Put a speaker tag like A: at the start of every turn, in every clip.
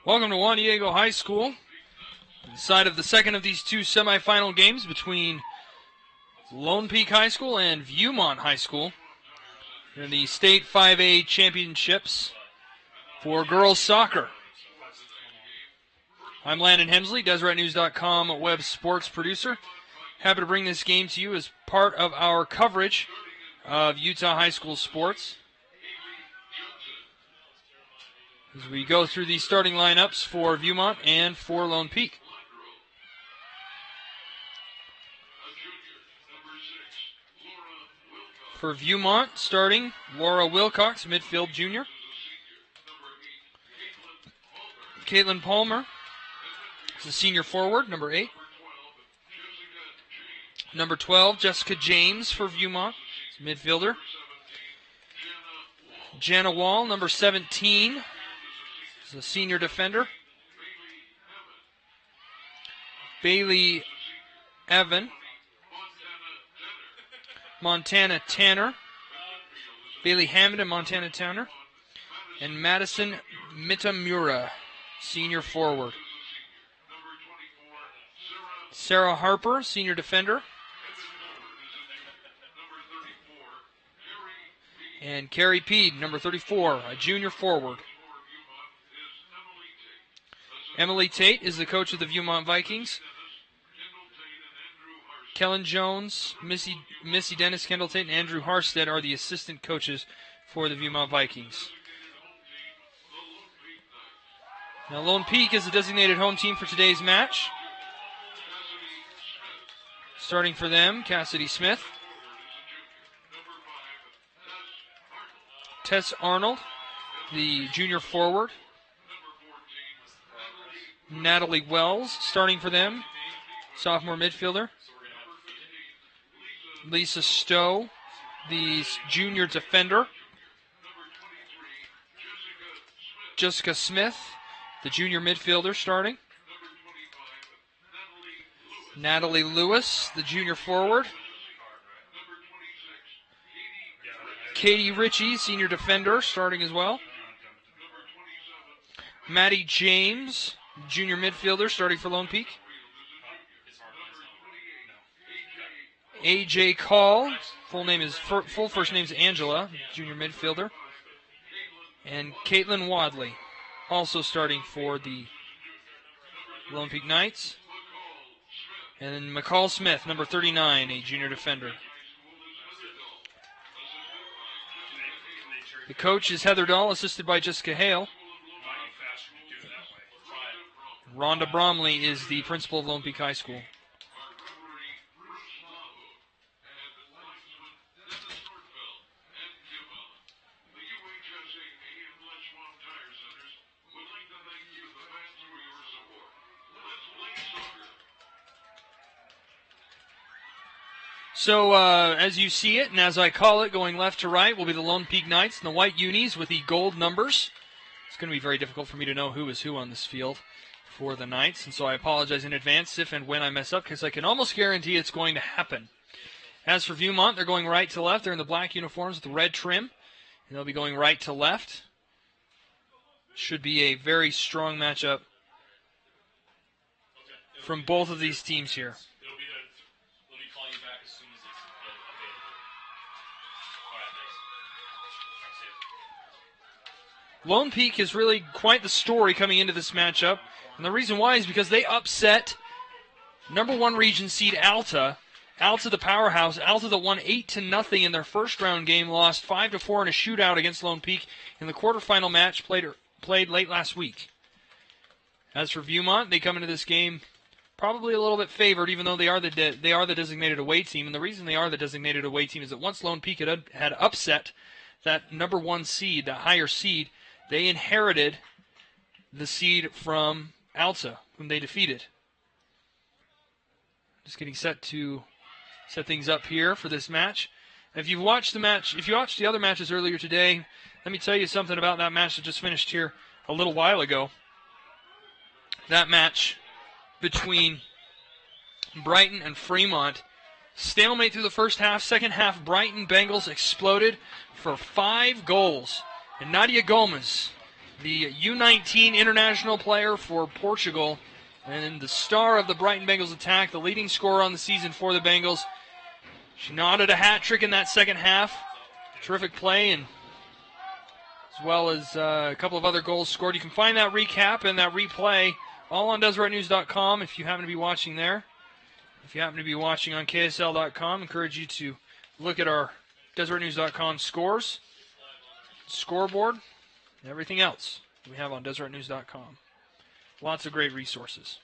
A: Welcome to Juan Diego High School. Inside of the second of these two semifinal games between Lone Peak High School and Viewmont High School in the State 5A Championships for girls soccer. I'm Landon Hensley, DeseretNews.com web sports producer. Happy to bring this game to you as part of our coverage of Utah High School sports. As we go through the starting lineups for Viewmont and for Lone Peak. For Viewmont, starting Laura Wilcox, midfield junior. Caitlin Palmer is the senior forward, number 8. Number 12, Jessica James for Viewmont, midfielder. Jana Wall, number 17, is a senior defender. Bailey Evan. Montana Tanner. Bailey Hammond and Montana Tanner. And Madison Mitamura, senior forward. Sarah Harper, senior defender. And Carrie Peed, number 34, a junior forward. Emily Tate is the coach of the Viewmont Vikings. Kellen Jones, Missy Dennis, Kendall Tate, and Andrew Harstead are the assistant coaches for the Viewmont Vikings. Now Lone Peak is the designated home team for today's match. Starting for them, Cassidy Smith. Tess Arnold, the junior forward. Natalie Wells, starting for them, sophomore midfielder. Lisa Stowe, the junior defender. Jessica Smith, the junior midfielder, starting. Natalie Lewis, the junior forward. Katie Ritchie, senior defender, starting as well. Maddie James, junior midfielder, starting for Lone Peak. A.J. Call, full first name is Angela, junior midfielder. And Caitlin Wadley, also starting for the Lone Peak Knights. And then McCall Smith, number 39, a junior defender. The coach is Heather Dahl, assisted by Jessica Hale. Rhonda Bromley is the principal of Lone Peak High School. So, as you see it, and as I call it, going left to right will be the Lone Peak Knights and the white unis with the gold numbers. It's going to be very difficult for me to know who is who on this field for the Knights, and so I apologize in advance if and when I mess up, because I can almost guarantee it's going to happen. As for Viewmont, they're going right to left. They're in the black uniforms with the red trim, and they'll be going right to left. Should be a very strong matchup from both of these teams here. Lone Peak is really quite the story coming into this matchup. And the reason why is because they upset number 1 region seed Alta. Alta the powerhouse. Alta that won 8-0 in their first round game, lost 5-4 in a shootout against Lone Peak in the quarterfinal match played late last week. As for Viewmont, they come into this game probably a little bit favored, even though they are the designated away team. And the reason they are the designated away team is that once Lone Peak had upset that number 1 seed, that higher seed, they inherited the seed from Alta, whom they defeated. Just getting set to set things up here for this match. And if you've watched the other matches earlier today, let me tell you something about that match that just finished here a little while ago. That match between Brighton and Fremont, stalemate through the first half. Second half, Brighton Bengals exploded for 5 goals. And Nadia Gomez the U19 international player for Portugal, and the star of the Brighton Bengals attack, the leading scorer on the season for the Bengals. She knotted a hat trick in that second half. Terrific play, and as well as a couple of other goals scored. You can find that recap and that replay all on DeseretNews.com if you happen to be watching there. If you happen to be watching on KSL.com, I encourage you to look at our DeseretNews.com scores, scoreboard, and everything else we have on DeseretNews.com. Lots of great resources.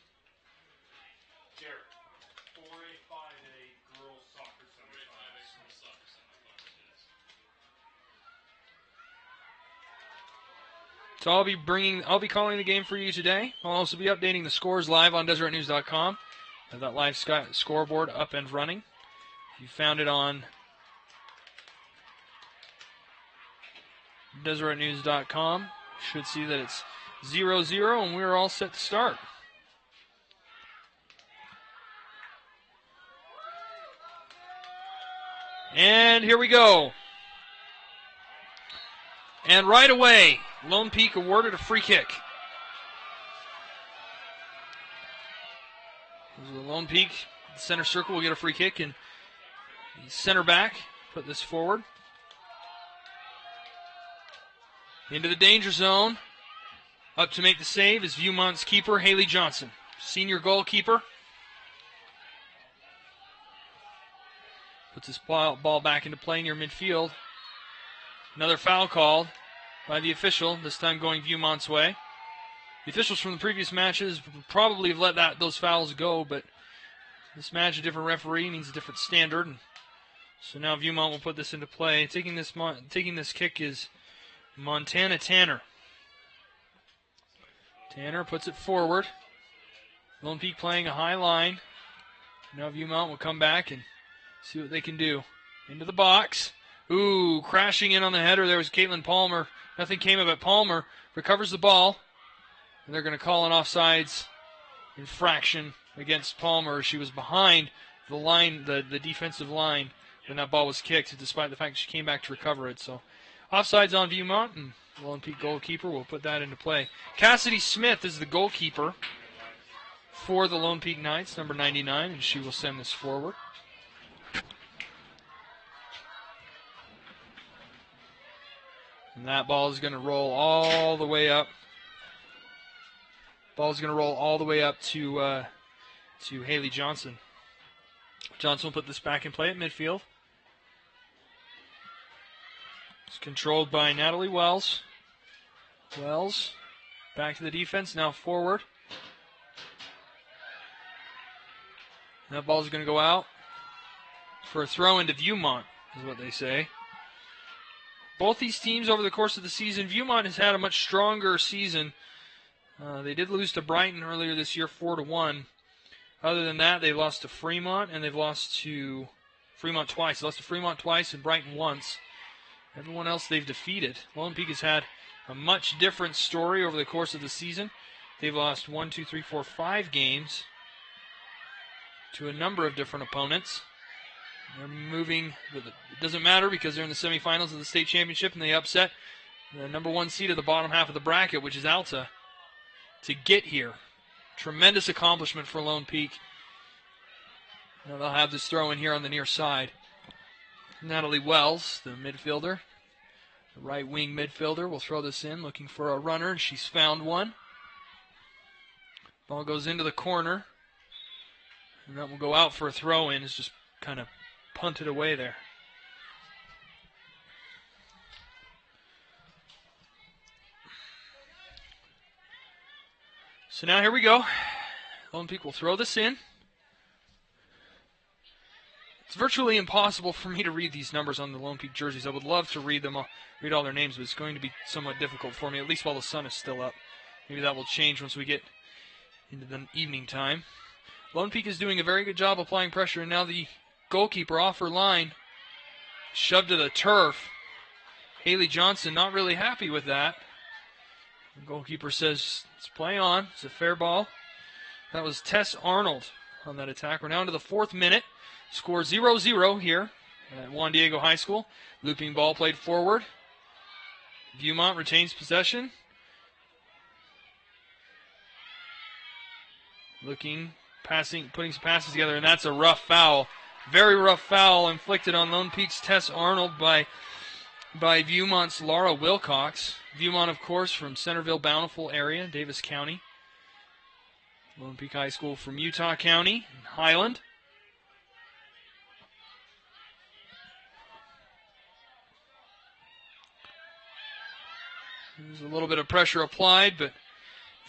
A: So I'll be calling the game for you today. I'll also be updating the scores live on DeseretNews.com. Have that live scoreboard up and running. You found it on DeseretNews.com. Should see that it's 0-0, and we're all set to start. And here we go. And right away, Lone Peak awarded a free kick. The Lone Peak, the center circle, will get a free kick, and the center back put this forward. Into the danger zone. Up to make the save is Viewmont's keeper, Haley Johnson, senior goalkeeper. Puts this ball back into play near midfield. Another foul called by the official, this time going Viewmont's way. The officials from the previous matches would probably have let those fouls go, but this match, a different referee means a different standard. And so now Viewmont will put this into play. Taking this kick is Montana Tanner. Tanner puts it forward. Lone Peak playing a high line. Now Viewmont will come back and see what they can do. Into the box. Ooh, crashing in on the header. There was Caitlin Palmer. Nothing came of it. Palmer recovers the ball. And they're going to call an offsides infraction against Palmer. She was behind the line, the defensive line, when that ball was kicked, despite the fact she came back to recover it. So offsides on Viewmont, and the Lone Peak goalkeeper will put that into play. Cassidy Smith is the goalkeeper for the Lone Peak Knights, number 99, and she will send this forward. And that ball is going to roll all the way up. Ball is going to roll all the way up to Haley Johnson. Johnson will put this back in play at midfield. It's controlled by Natalie Wells. Wells back to the defense, now forward. That ball is going to go out for a throw into Viewmont, is what they say. Both these teams over the course of the season, Viewmont has had a much stronger season. They did lose to Brighton earlier this year, 4-1. Other than that, they lost to Fremont, and they've lost to Fremont twice. They lost to Fremont twice and Brighton once. Everyone else they've defeated. Lone Peak has had a much different story over the course of the season. They've lost 5 games to a number of different opponents. They're moving, but it doesn't matter because they're in the semifinals of the state championship, and they upset the number 1 seed of the bottom half of the bracket, which is Alta, to get here. Tremendous accomplishment for Lone Peak. Now they'll have this throw in here on the near side. Natalie Wells, the midfielder, the right wing midfielder, will throw this in, looking for a runner. She's found one. Ball goes into the corner, and that will go out for a throw in. It's just kind of punted away there. So now here we go. Lone Peak will throw this in. It's virtually impossible for me to read these numbers on the Lone Peak jerseys. I would love to read them, read all their names, but it's going to be somewhat difficult for me, at least while the sun is still up. Maybe that will change once we get into the evening time. Lone Peak is doing a very good job applying pressure, and now the goalkeeper off her line, shoved to the turf. Haley Johnson not really happy with that. The goalkeeper says, let's play on. It's a fair ball. That was Tess Arnold on that attack. We're now into the 4th minute. Score 0-0 here at Juan Diego High School. Looping ball played forward. Viewmont retains possession. Looking, passing, putting some passes together, and that's a rough foul. Very rough foul inflicted on Lone Peak's Tess Arnold by Viewmont's Laura Wilcox. Viewmont, of course, from Centerville, Bountiful area, Davis County. Lone Peak High School from Utah County, Highland. There's a little bit of pressure applied, but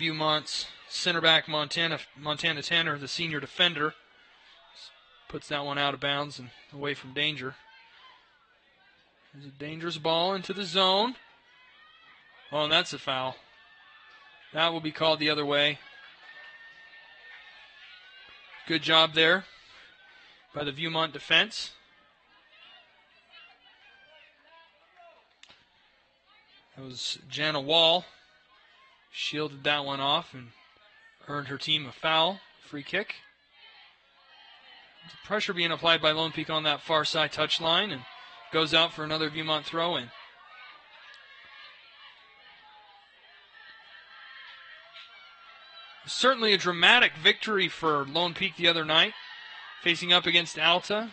A: Viewmont's center back Montana Tanner, the senior defender, puts that one out of bounds and away from danger. There's a dangerous ball into the zone. Oh, and that's a foul. That will be called the other way. Good job there by the Viewmont defense. That was Jana Wall. Shielded that one off and earned her team a foul, free kick. The pressure being applied by Lone Peak on that far side touchline, and goes out for another Viewmont throw-in. Certainly a dramatic victory for Lone Peak the other night, facing up against Alta,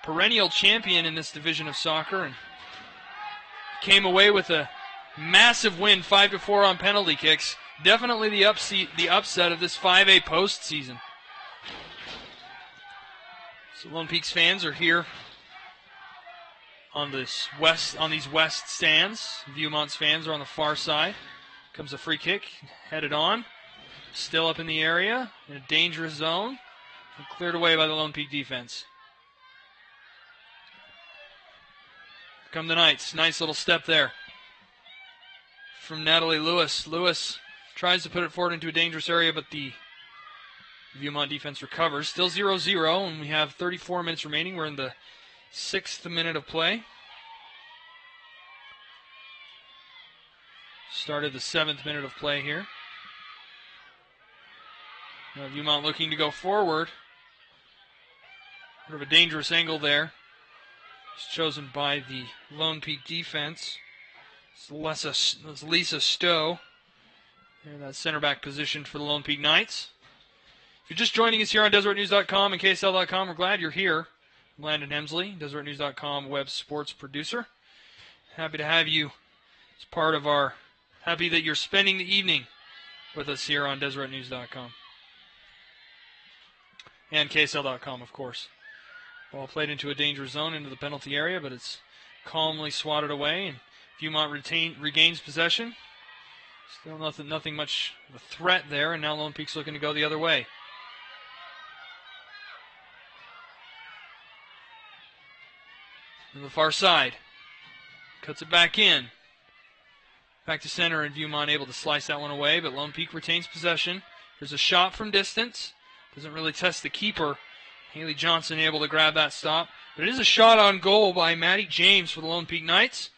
A: perennial champion in this division of soccer, and came away with a massive win, 5-4 on penalty kicks. Definitely the upset of this 5A postseason. So Lone Peak's fans are here on these west stands. Viewmont's fans are on the far side. Comes a free kick, headed on. Still up in the area, in a dangerous zone. And cleared away by the Lone Peak defense. Here come the Knights. Nice little step there from Natalie Lewis. Lewis tries to put it forward into a dangerous area, but the Viewmont defense recovers. Still 0-0, and we have 34 minutes remaining. We're in the 6th minute of play. Started the 7th minute of play here. Now Viewmont looking to go forward. Sort of a dangerous angle there. It's chosen by the Lone Peak defense. It's Lisa Stowe in that center back position for the Lone Peak Knights. If you're just joining us here on DesertNews.com and KSL.com, we're glad you're here. I'm Landon Hemsley, DesertNews.com web sports producer. Happy to have you as part of our, happy that you're spending the evening with us here on DesertNews.com. And KSL.com, of course. Ball played into a danger zone into the penalty area, but it's calmly swatted away, and Viewmont regains possession. Still nothing much of a threat there, and now Lone Peak's looking to go the other way. To the far side. Cuts it back in. Back to center, and Viewmont able to slice that one away, but Lone Peak retains possession. There's a shot from distance. Doesn't really test the keeper. Haley Johnson able to grab that stop. But it is a shot on goal by Maddie James for the Lone Peak Knights.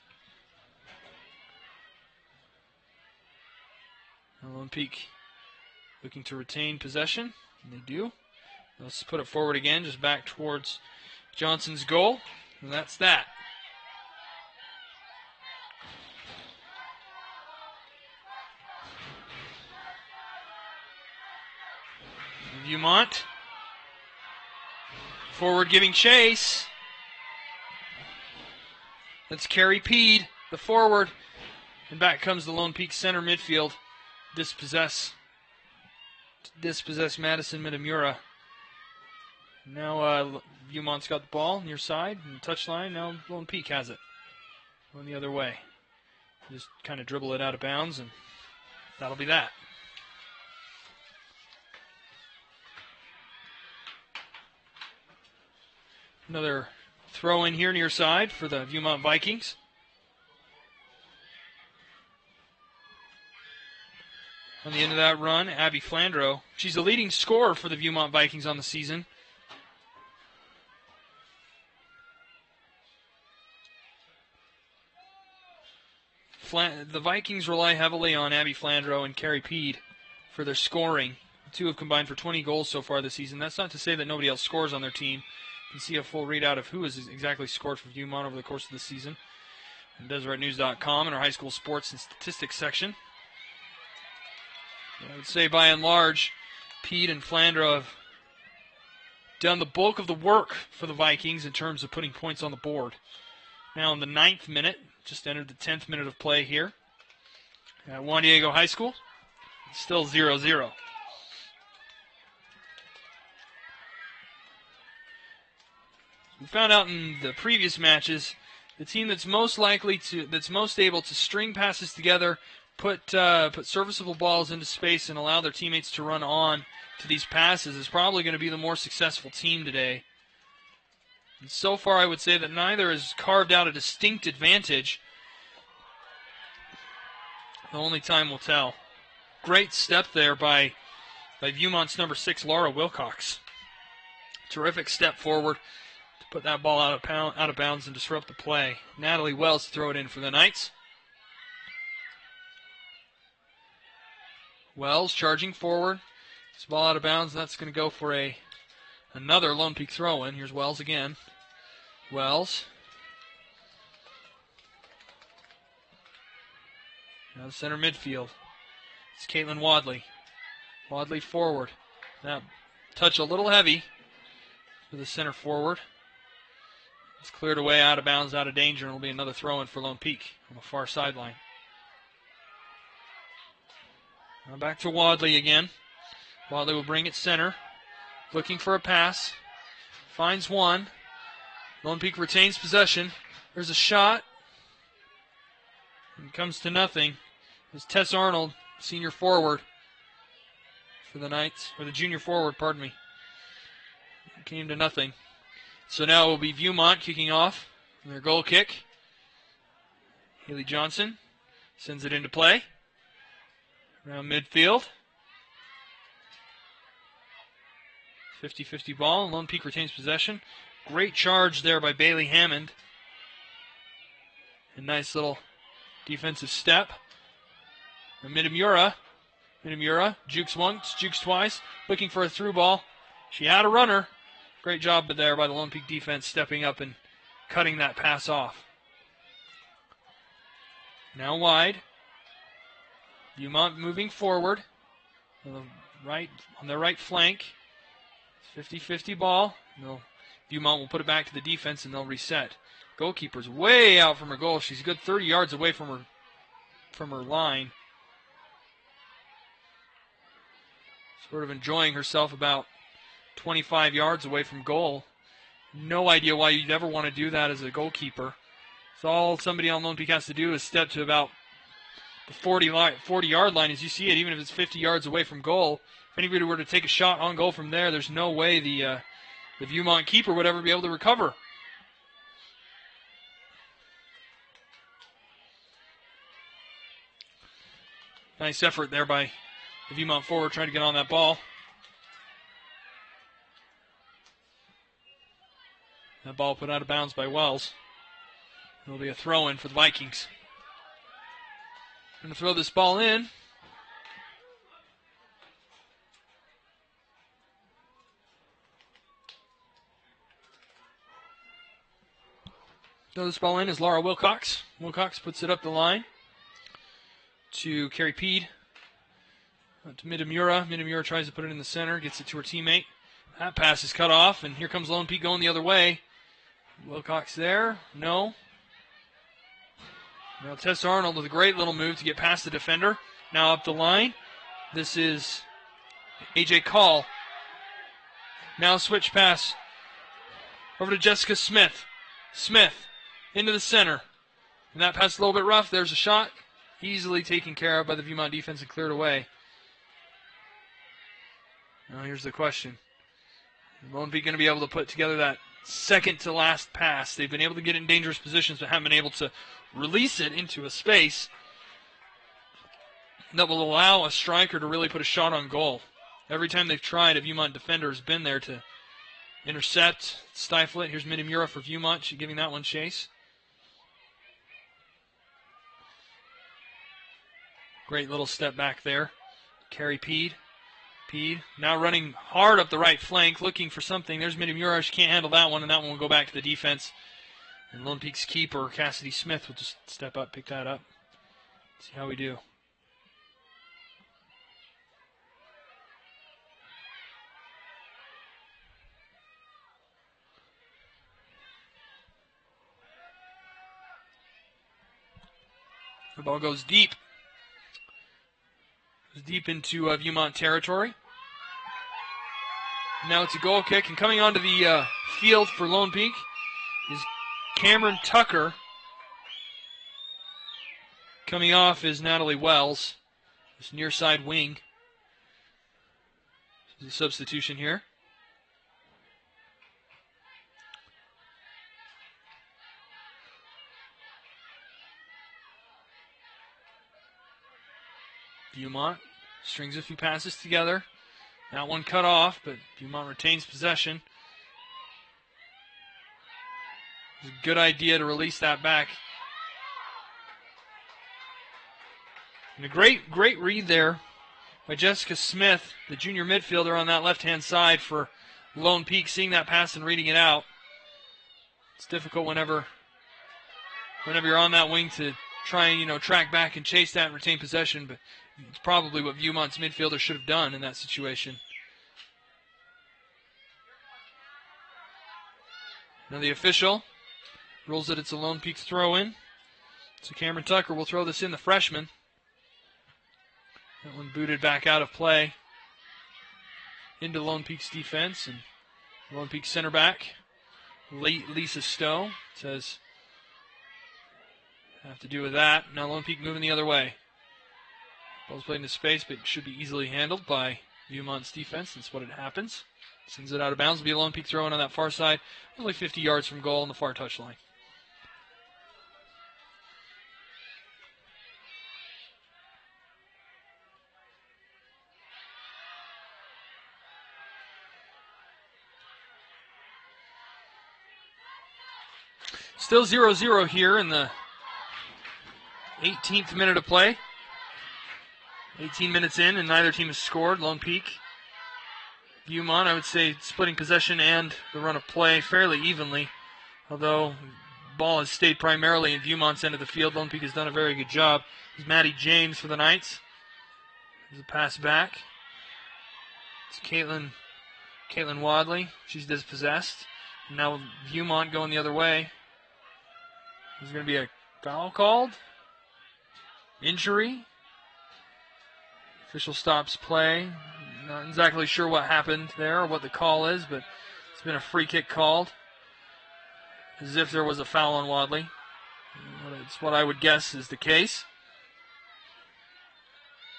A: Now Lone Peak looking to retain possession. And they do. Let's put it forward again, just back towards Johnson's goal. And that's that. Viewmont. Forward giving chase. That's Carrie Peed, the forward. And back comes the Lone Peak center midfield. Dispossess Madison Mitamura. Now Viewmont's got the ball near side and touchline. Now Lone Peak has it. Going the other way. Just kind of dribble it out of bounds, and that'll be that. Another throw in here near side for the Viewmont Vikings. On the end of that run, Abby Flandreau. She's the leading scorer for the Viewmont Vikings on the season. The Vikings rely heavily on Abby Flandreau and Carrie Peed for their scoring. The two have combined for 20 goals so far this season. That's not to say that nobody else scores on their team. You can see a full readout of who has exactly scored for Viewmont over the course of the season on DesertNews.com in our high school sports and statistics section. I would say by and large, Pete and Flandre have done the bulk of the work for the Vikings in terms of putting points on the board. Now in the 9th minute, just entered the 10th minute of play here at Juan Diego High School. It's still 0-0. We found out in the previous matches, the team that's most able to string passes together, put serviceable balls into space and allow their teammates to run on to these passes is probably going to be the more successful team today. And so far, I would say that neither has carved out a distinct advantage. The only time will tell. Great step there by Viewmont's number 6, Laura Wilcox. Terrific step forward to put that ball out of bounds and disrupt the play. Natalie Wells to throw it in for the Knights. Wells charging forward. This ball out of bounds. That's going to go for another Lone Peak throw-in. Here's Wells again. Wells. Now the center midfield. It's Caitlin Wadley. Wadley forward. That touch a little heavy for the center forward. It's cleared away out of bounds, out of danger, and will be another throw-in for Lone Peak on the far sideline. Now back to Wadley again. Wadley will bring it center. Looking for a pass. Finds one. Lone Peak retains possession. There's a shot. And it comes to nothing. It's Tess Arnold, senior forward for the Knights. Or the junior forward, pardon me. It came to nothing. So now it will be Viewmont kicking off their goal kick. Haley Johnson sends it into play. Around midfield. 50-50 ball. Lone Peak retains possession. Great charge there by Bailey Hammond. A nice little defensive step. And Midamura jukes once, jukes twice. Looking for a through ball. She had a runner. Great job there by the Lone Peak defense stepping up and cutting that pass off. Now wide. Viewmont moving forward on their right flank. 50-50 ball. Viewmont will put it back to the defense and they'll reset. Goalkeeper's way out from her goal. She's a good 30 yards away from her line. Sort of enjoying herself about 25 yards away from goal. No idea why you'd ever want to do that as a goalkeeper. So all somebody on Lone Peak has to do is step to about the 40-yard line as you see it, even if it's 50 yards away from goal. If anybody were to take a shot on goal from there, there's no way the Viewmont keeper would ever be able to recover. Nice effort there by the Viewmont forward trying to get on that ball. That ball put out of bounds by Wells. It'll be a throw-in for the Vikings. Going to throw this ball in. Throw this ball in is Laura Wilcox. Wilcox puts it up the line to Carrie Peed. To Midamura. Midamura tries to put it in the center, gets it to her teammate. That pass is cut off, and here comes Lone Peak going the other way. Wilcox there. No. Now Tess Arnold with a great little move to get past the defender. Now up the line. This is AJ Call. Now switch pass over to Jessica Smith. Smith into the center. And that pass a little bit rough. There's a shot. Easily taken care of by the Viewmont defense and cleared away. Now here's the question. Lone Peak going to be able to put together that second to last pass. They've been able to get in dangerous positions but haven't been able to release it into a space that will allow a striker to really put a shot on goal. Every time they've tried, a Viewmont defender has been there to intercept, stifle it. Here's Midamura for Viewmont. She's giving that one chase. Great little step back there. Carrie Peed. Peed now running hard up the right flank, looking for something. There's Midamura. She can't handle that one, and that one will go back to the defense. And Lone Peak's keeper, Cassidy Smith, will just step up, pick that up. See how we do. The ball goes deep. Goes deep into Viewmont territory. Now it's a goal kick, and coming onto the field for Lone Peak is Cameron Tucker. Coming off is Natalie Wells, this near side wing. There's a substitution here. Viewmont strings a few passes together. That one cut off, but Viewmont retains possession. It's a good idea to release that back. And a great read there by Jessica Smith, the junior midfielder on that left-hand side for Lone Peak, seeing that pass and reading it out. It's difficult whenever you're on that wing to try and, track back and chase that and retain possession, but it's probably what Viewmont's midfielder should have done in that situation. Now the official rules that it's a Lone Peak throw-in. So Cameron Tucker will throw this in, the freshman. That one booted back out of play into Lone Peak's defense. And Lone Peak center back, Lisa Stowe, says, have to do with that. Now Lone Peak moving the other way. Ball's played into space, but should be easily handled by Viewmont's defense. That's what it happens. Sends it out of bounds. It'll be a Lone Peak throw-in on that far side. Only 50 yards from goal on the far touchline. Still 0-0 here in the 18th minute of play. 18 minutes in, and neither team has scored. Lone Peak, Viewmont, I would say, splitting possession and the run of play fairly evenly. Although the ball has stayed primarily in Viewmont's end of the field. Lone Peak has done a very good job. This is Maddie James for the Knights. There's a pass back. It's Caitlin Wadley. She's dispossessed. And now Viewmont going the other way. There's going to be a foul called. Injury. Official stops play. Not exactly sure what happened there or what the call is, but it's been a free kick called. As if there was a foul on Wadley. It's what I would guess is the case.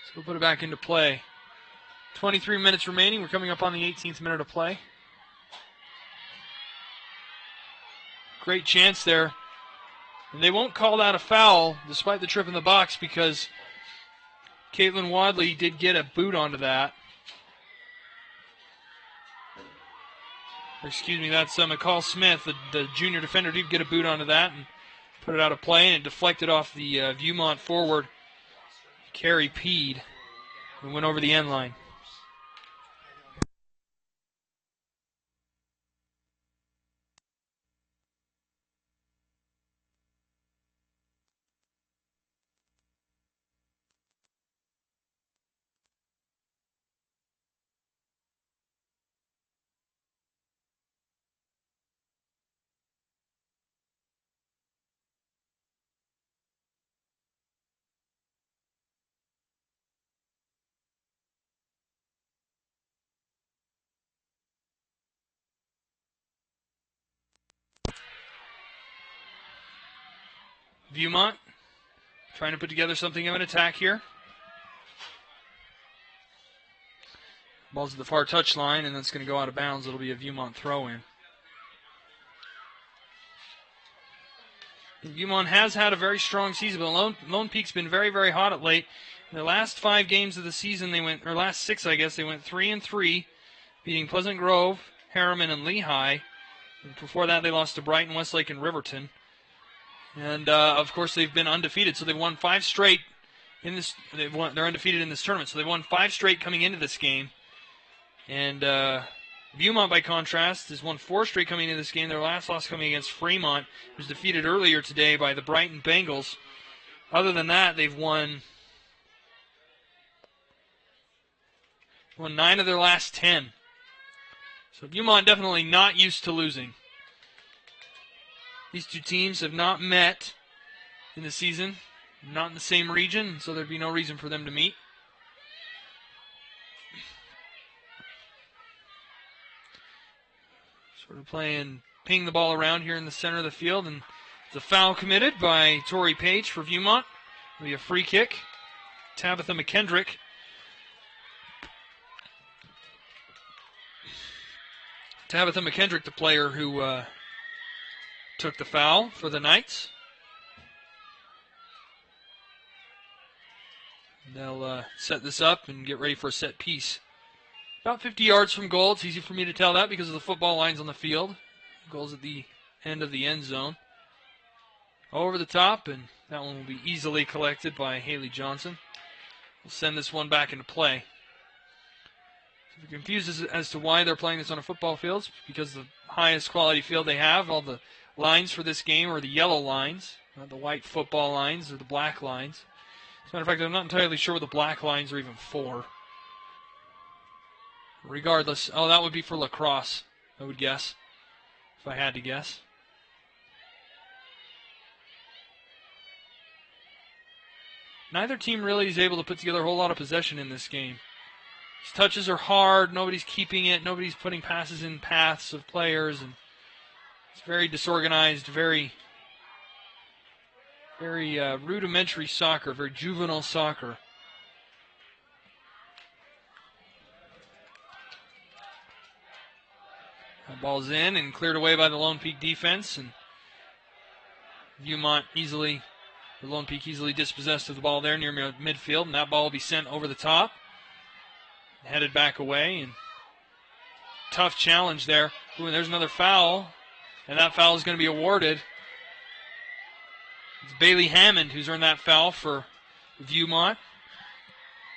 A: So we'll put it back into play. 23 minutes remaining. We're coming up on the 18th minute of play. Great chance there. And they won't call that a foul despite the trip in the box because Caitlin Wadley did get a boot onto that. Excuse me, that's McCall Smith, the junior defender, did get a boot onto that and put it out of play, and it deflected off the Viewmont forward, Carrie Peed, and went over the end line. Viewmont trying to put together something of an attack here. Ball's at the far touchline, and that's going to go out of bounds. It'll be a Viewmont throw-in. Viewmont has had a very strong season, but Lone Peak's been very, very hot at late. In their last 5 games of the season, or last 6, I guess, they went 3-3, beating Pleasant Grove, Harriman, and Lehigh. And before that, they lost to Brighton, Westlake, and Riverton. And, of course, they've been undefeated, so they've won 5 straight in this. They're undefeated in this tournament, so they've won 5 straight coming into this game. And Viewmont, by contrast, has won 4 straight coming into this game. Their last loss coming against Fremont, who was defeated earlier today by the Brighton Bengals. Other than that, they've won 9 of their last 10. So Viewmont definitely not used to losing. These two teams have not met in the season not in the same region, so there'd be no reason for them to meet. Sort of ping the ball around here in the center of the field, and it's a foul committed by Tori Page for Viewmont. It'll be a free kick. Tabitha McKendrick. Tabitha McKendrick, the player who took the foul for the Knights. They'll set this up and get ready for a set piece. About 50 yards from goal. It's easy for me to tell that because of the football lines on the field. Goal's at the end of the end zone. Over the top, and that one will be easily collected by Haley Johnson. We'll send this one back into play. If you're confused as to why they're playing this on a football field, it's because the highest quality field they have, all the lines for this game are the yellow lines, not the white football lines or the black lines. As a matter of fact, I'm not entirely sure what the black lines are even for. Regardless, that would be for lacrosse, I would guess, if I had to guess. Neither team really is able to put together a whole lot of possession in this game. These touches are hard. Nobody's keeping it. Nobody's putting passes in paths of players. And it's very disorganized, very rudimentary soccer, very juvenile soccer. That ball's in and cleared away by the Lone Peak defense. And Viewmont Lone Peak easily dispossessed of the ball there near midfield, and that ball will be sent over the top, headed back away, and tough challenge there. Ooh, and there's another foul, and that foul is going to be awarded. It's Bailey Hammond who's earned that foul for Viewmont.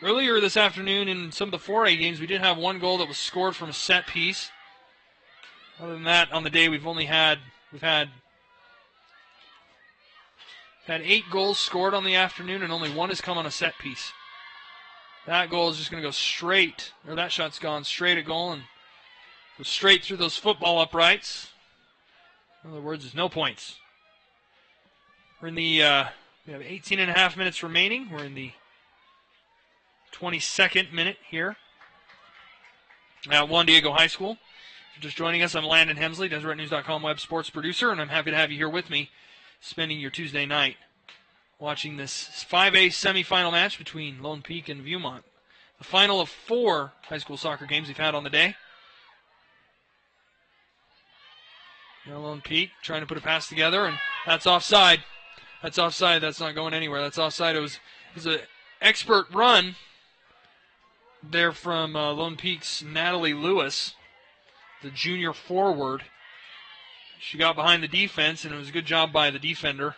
A: Earlier this afternoon in some of the 4A games, we did have one goal that was scored from a set piece. Other than that, on the day we've had 8 goals scored on the afternoon, and only one has come on a set piece. That goal is just going to go straight, or that shot's gone straight at goal and goes straight through those football uprights. In other words, there's no points. We're in the, we have 18 and a half minutes remaining. We're in the 22nd minute here at Juan Diego High School. If you're just joining us, I'm Landon Hemsley, DeseretNews.com web sports producer, and I'm happy to have you here with me, spending your Tuesday night watching this 5A semifinal match between Lone Peak and Viewmont. The final of 4 high school soccer games we've had on the day. Now Lone Peak trying to put a pass together, and that's offside. That's offside. That's not going anywhere. That's offside. It was an expert run there from Lone Peak's Natalie Lewis, the junior forward. She got behind the defense, and it was a good job by the defender,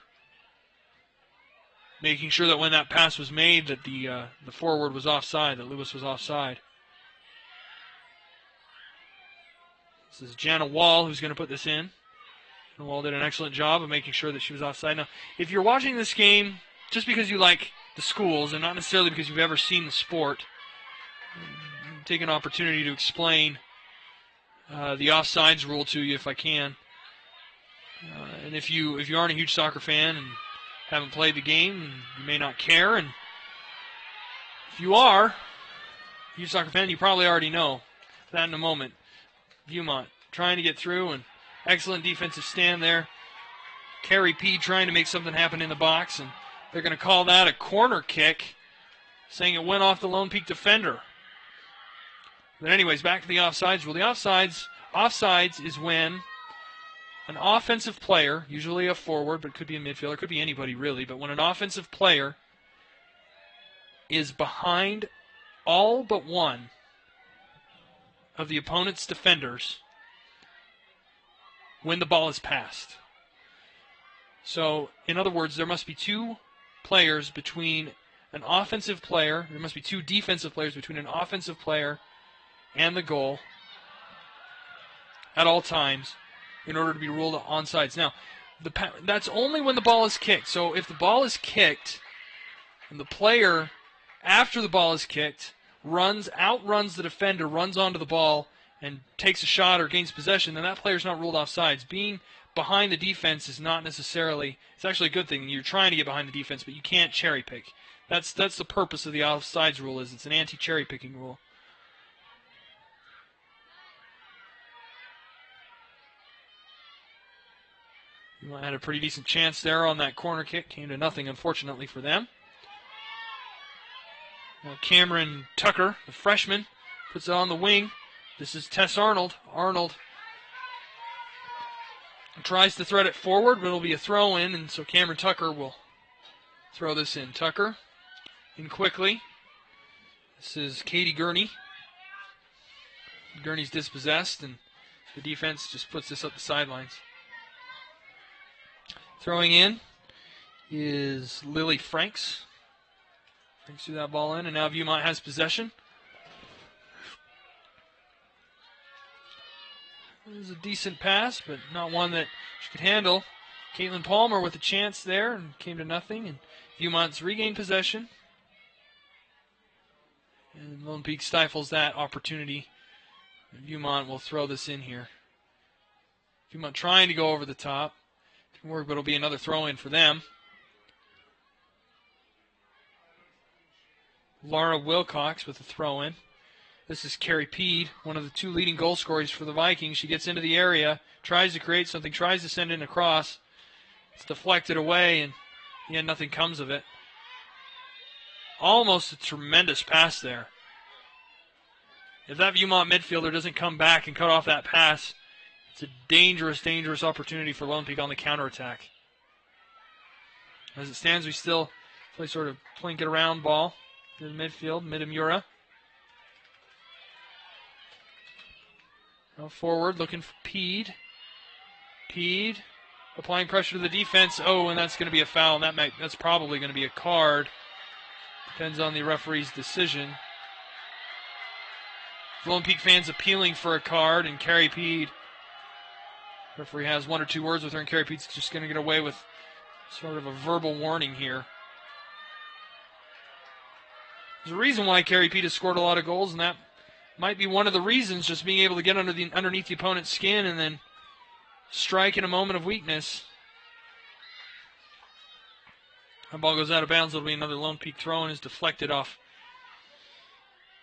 A: making sure that when that pass was made that the forward was offside, that Lewis was offside. This is Jana Wall who's going to put this in. And Wall did an excellent job of making sure that she was offside. Now, if you're watching this game just because you like the schools and not necessarily because you've ever seen the sport, take an opportunity to explain the offsides rule to you if I can. And if you aren't a huge soccer fan and haven't played the game, you may not care. And if you are a huge soccer fan, you probably already know that in a moment. Viewmont trying to get through, and excellent defensive stand there. Carrie P trying to make something happen in the box, and they're going to call that a corner kick, saying it went off the Lone Peak defender. But anyways, back to the offsides rule. The offsides is when an offensive player, usually a forward, but it could be a midfielder, it could be anybody really, but when an offensive player is behind all but one of the opponent's defenders when the ball is passed. So, in other words, there must be 2 players between an offensive player, there must be 2 defensive players between an offensive player and the goal at all times in order to be ruled onside. Now, that's only when the ball is kicked. So if the ball is kicked and the player, after the ball is kicked, outruns the defender, runs onto the ball, and takes a shot or gains possession, then that player's not ruled offsides. Being
B: behind the defense is not necessarily, it's actually a good thing. You're trying to get behind the defense, but you can't cherry pick. That's the purpose of the offsides rule, is it's an anti-cherry picking rule. Viewmont had a pretty decent chance there on that corner kick. Came to nothing, unfortunately, for them. Now Cameron Tucker, the freshman, puts it on the wing. This is Tess Arnold. Arnold tries to thread it forward, but it'll be a throw-in, and so Cameron Tucker will throw this in. Tucker in quickly. This is Katie Gurney. Gurney's dispossessed, and the defense just puts this up the sidelines. Throwing in is Lily Franks. Franks threw that ball in, and now Viewmont has possession. It was a decent pass, but not one that she could handle. Caitlin Palmer with a chance there, and came to nothing, and Viewmont's regained possession. And Lone Peak stifles that opportunity. Viewmont will throw this in here. Viewmont trying to go over the top. Didn't work, but it'll be another throw-in for them. Laura Wilcox with a throw-in. This is Carrie Peed, one of the two leading goal scorers for the Vikings. She gets into the area, tries to create something, tries to send in a cross. It's deflected away, and nothing comes of it. Almost a tremendous pass there. If that Viewmont midfielder doesn't come back and cut off that pass, it's a dangerous, dangerous opportunity for Lone Peak on the counterattack. As it stands, we still play sort of plink it around ball to the midfield, Midamura. Now forward, looking for Peed. Peed applying pressure to the defense. Oh, and that's going to be a foul. And that's probably going to be a card. Depends on the referee's decision. Lone Peak fans appealing for a card, and Carrie Peed. Referee has one or two words with her, and Carrie Peed's just going to get away with sort of a verbal warning here. There's a reason why Carrie Peed has scored a lot of goals, and that might be one of the reasons, just being able to get underneath the opponent's skin and then strike in a moment of weakness. That ball goes out of bounds. It'll be another Lone Peak throw, and is deflected off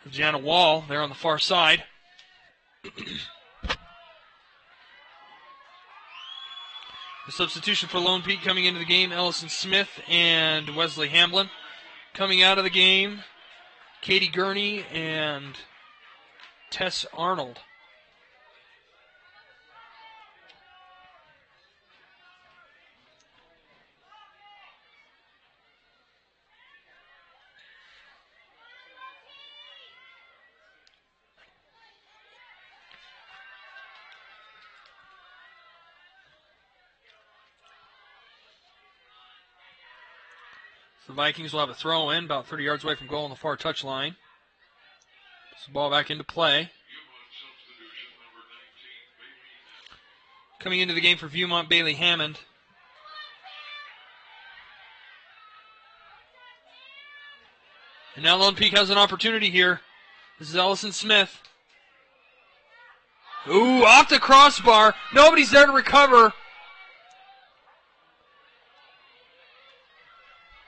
B: of Jana Wall there on the far side. The substitution for Lone Peak coming into the game, Ellison Smith and Wesley Hamblin. Coming out of the game, Katie Gurney and Tess Arnold. The Vikings will have a throw in about 30 yards away from goal on the far touchline. Puts the ball back into play. Coming into the game for Viewmont, Bailey Hammond. And now Lone Peak has an opportunity here. This is Ellison Smith. Ooh, off the crossbar. Nobody's there to recover.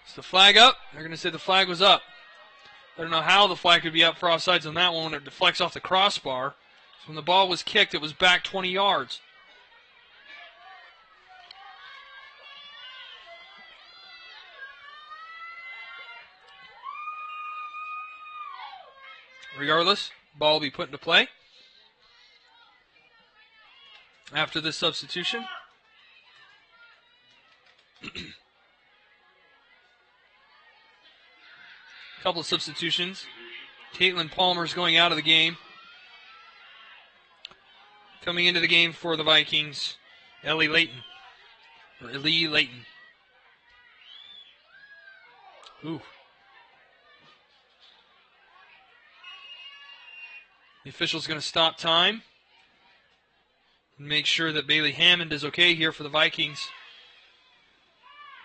B: Is the flag up? They're going to say the flag was up. I don't know how the flag could be up for offsides on that one when it deflects off the crossbar. So when the ball was kicked, it was back 20 yards. Regardless, ball will be put into play after this substitution. Couple of substitutions. Caitlin Palmer's going out of the game. Coming into the game for the Vikings, Ellie Layton. Ooh. The official's going to stop time and make sure that Bailey Hammond is okay here for the Vikings.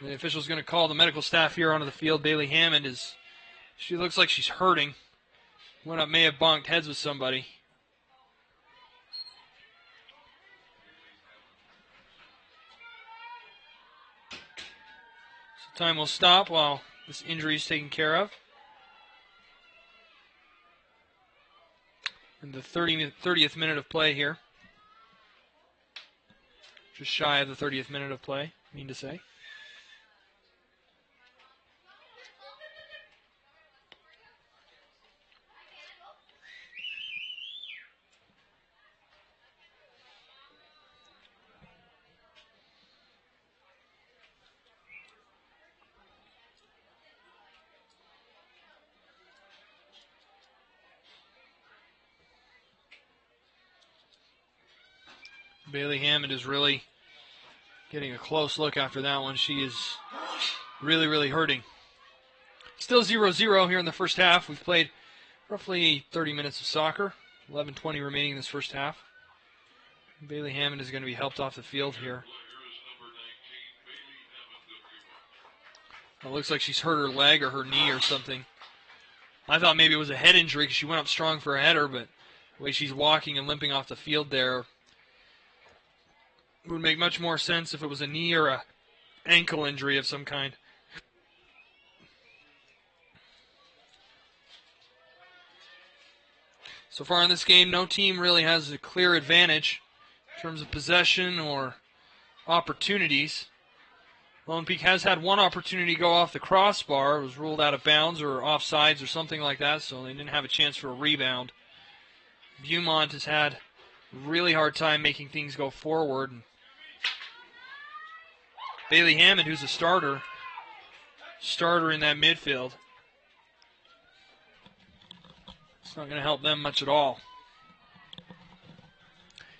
B: The official's going to call the medical staff here onto the field. Bailey Hammond she looks like she's hurting. May have bonked heads with somebody.
A: Time will stop while this injury is taken care of. In the 30th minute of play here. Just shy of the 30th minute of play, I mean to say. Bailey Hammond is really getting a close look after that one. She is really, really hurting. Still 0-0 here in the first half. We've played roughly 30 minutes of soccer. 11:20 remaining in this first half. Bailey Hammond is going to be helped off the field here. It looks like she's hurt her leg or her knee or something. I thought maybe it was a head injury because she went up strong for a header, but the way she's walking and limping off the field there, it would make much more sense if it was a knee or a ankle injury of some kind. So far in this game, no team really has a clear advantage in terms of possession or opportunities. Lone Peak has had one opportunity go off the crossbar. It was ruled out of bounds or offsides or something like that, so they didn't have a chance for a rebound. Viewmont has had a really hard time making things go forward. Bailey Hammond, who's a starter in that midfield. It's not going to help them much at all.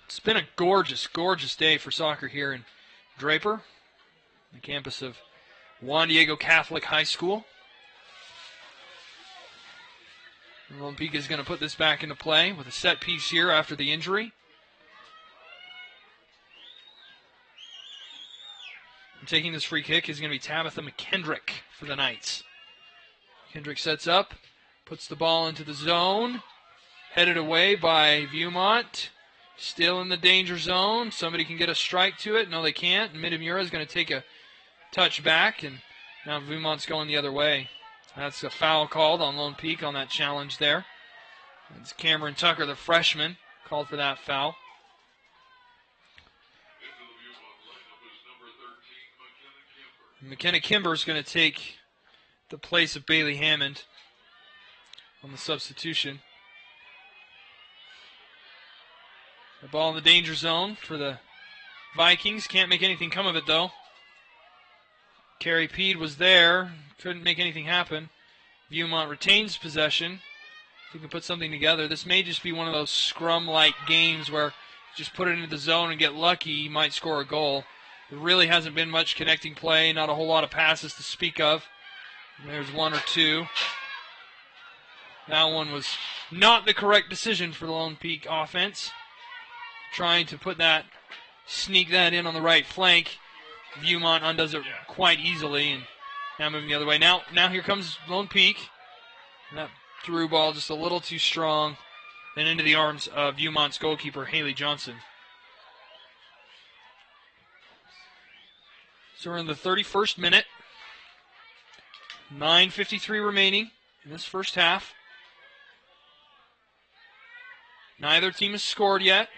A: It's been a gorgeous, gorgeous day for soccer here in Draper, the campus of Juan Diego Catholic High School. Lone Peak is going to put this back into play with a set piece here after the injury. Taking this free kick is going to be Tabitha McKendrick for the Knights. McKendrick sets up, puts the ball into the zone, headed away by Viewmont. Still in the danger zone. Somebody can get a strike to it. No, they can't. Midamura is going to take a touch back, and now Viewmont's going the other way. That's a foul called on Lone Peak on that challenge there. It's Cameron Tucker, the freshman, called for that foul. McKenna Kimber is going to take the place of Bailey Hammond on the substitution. The ball in the danger zone for the Vikings. Can't make anything come of it, though. Carrie Peed was there. Couldn't make anything happen. Viewmont retains possession. If you can put something together. This may just be one of those scrum-like games where just put it into the zone and get lucky, you might score a goal. There really hasn't been much connecting play, not a whole lot of passes to speak of. There's one or two. That one was not the correct decision for the Lone Peak offense. Trying to sneak that in on the right flank. Viewmont undoes it quite easily, and now moving the other way. Now here comes Lone Peak. And that through ball just a little too strong, and into the arms of Viewmont's goalkeeper, Haley Johnson. So we're in the 31st minute. 9:53 remaining in this first half. Neither team has scored yet.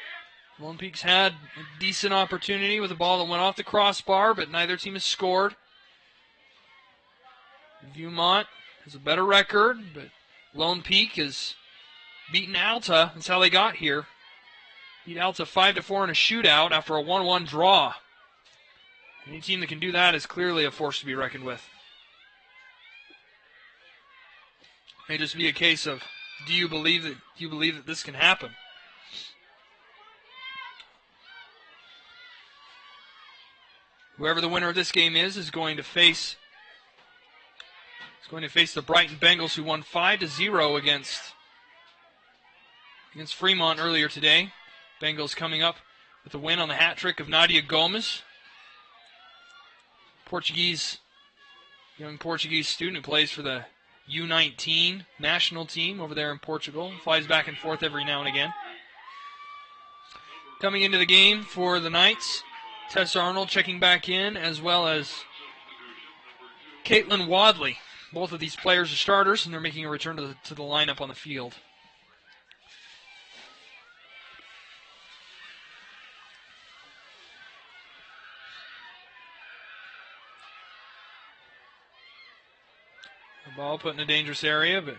A: Lone Peak's had a decent opportunity with a ball that went off the crossbar, but neither team has scored. Viewmont has a better record, but Lone Peak has beaten Alta. That's how they got here. Beat Alta 5-4 in a shootout after a 1-1 draw. Any team that can do that is clearly a force to be reckoned with. May just be a case of, do you believe that this can happen? Whoever the winner of this game is going to face the Brighton Bengals, who won 5-0 against Fremont earlier today. Bengals coming up with a win on the hat trick of Nadia Gomez. Young Portuguese student who plays for the U19 national team over there in Portugal. Flies back and forth every now and again. Coming into the game for the Knights, Tessa Arnold checking back in, as well as Caitlin Wadley. Both of these players are starters, and they're making a return to the lineup on the field. The ball put in a dangerous area, but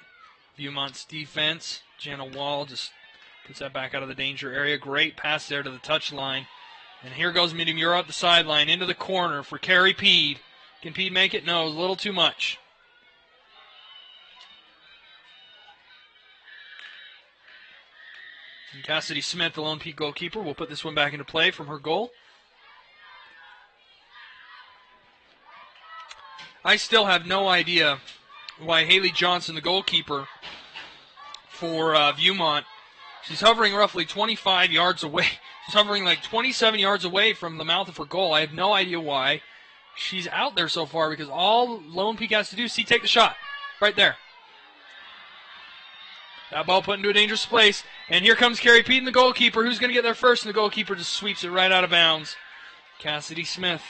A: Viewmont's defense, Jana Wall, just puts that back out of the danger area. Great pass there to the touch line. And here goes Midimura up the sideline into the corner for Carrie Peed. Can Peed make it? No, it was a little too much. And Cassidy Smith, the Lone Peak goalkeeper, will put this one back into play from her goal. I still have no idea why Haley Johnson, the goalkeeper for Viewmont, she's hovering roughly 25 yards away. She's hovering like 27 yards away from the mouth of her goal. I have no idea why she's out there so far, because all Lone Peak has to do is take the shot right there. That ball put into a dangerous place, and here comes Carrie Peden, the goalkeeper. Who's going to get there first? And the goalkeeper just sweeps it right out of bounds. Cassidy Smith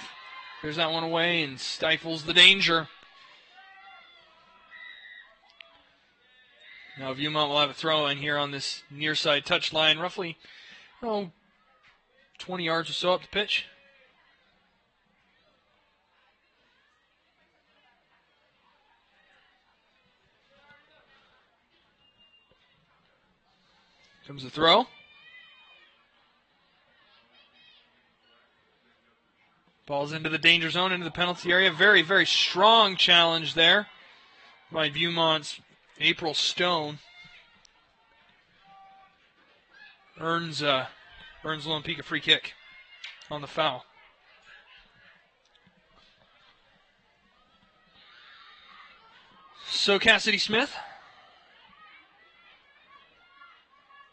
A: clears that one away and stifles the danger. Now Viewmont will have a throw in here on this near side touch line, roughly 20 yards or so up the pitch. Comes the throw. Ball's into the danger zone, into the penalty area. Very, very strong challenge there by Viewmont's April Stone. Earns Lone Peak a free kick on the foul. So Cassidy Smith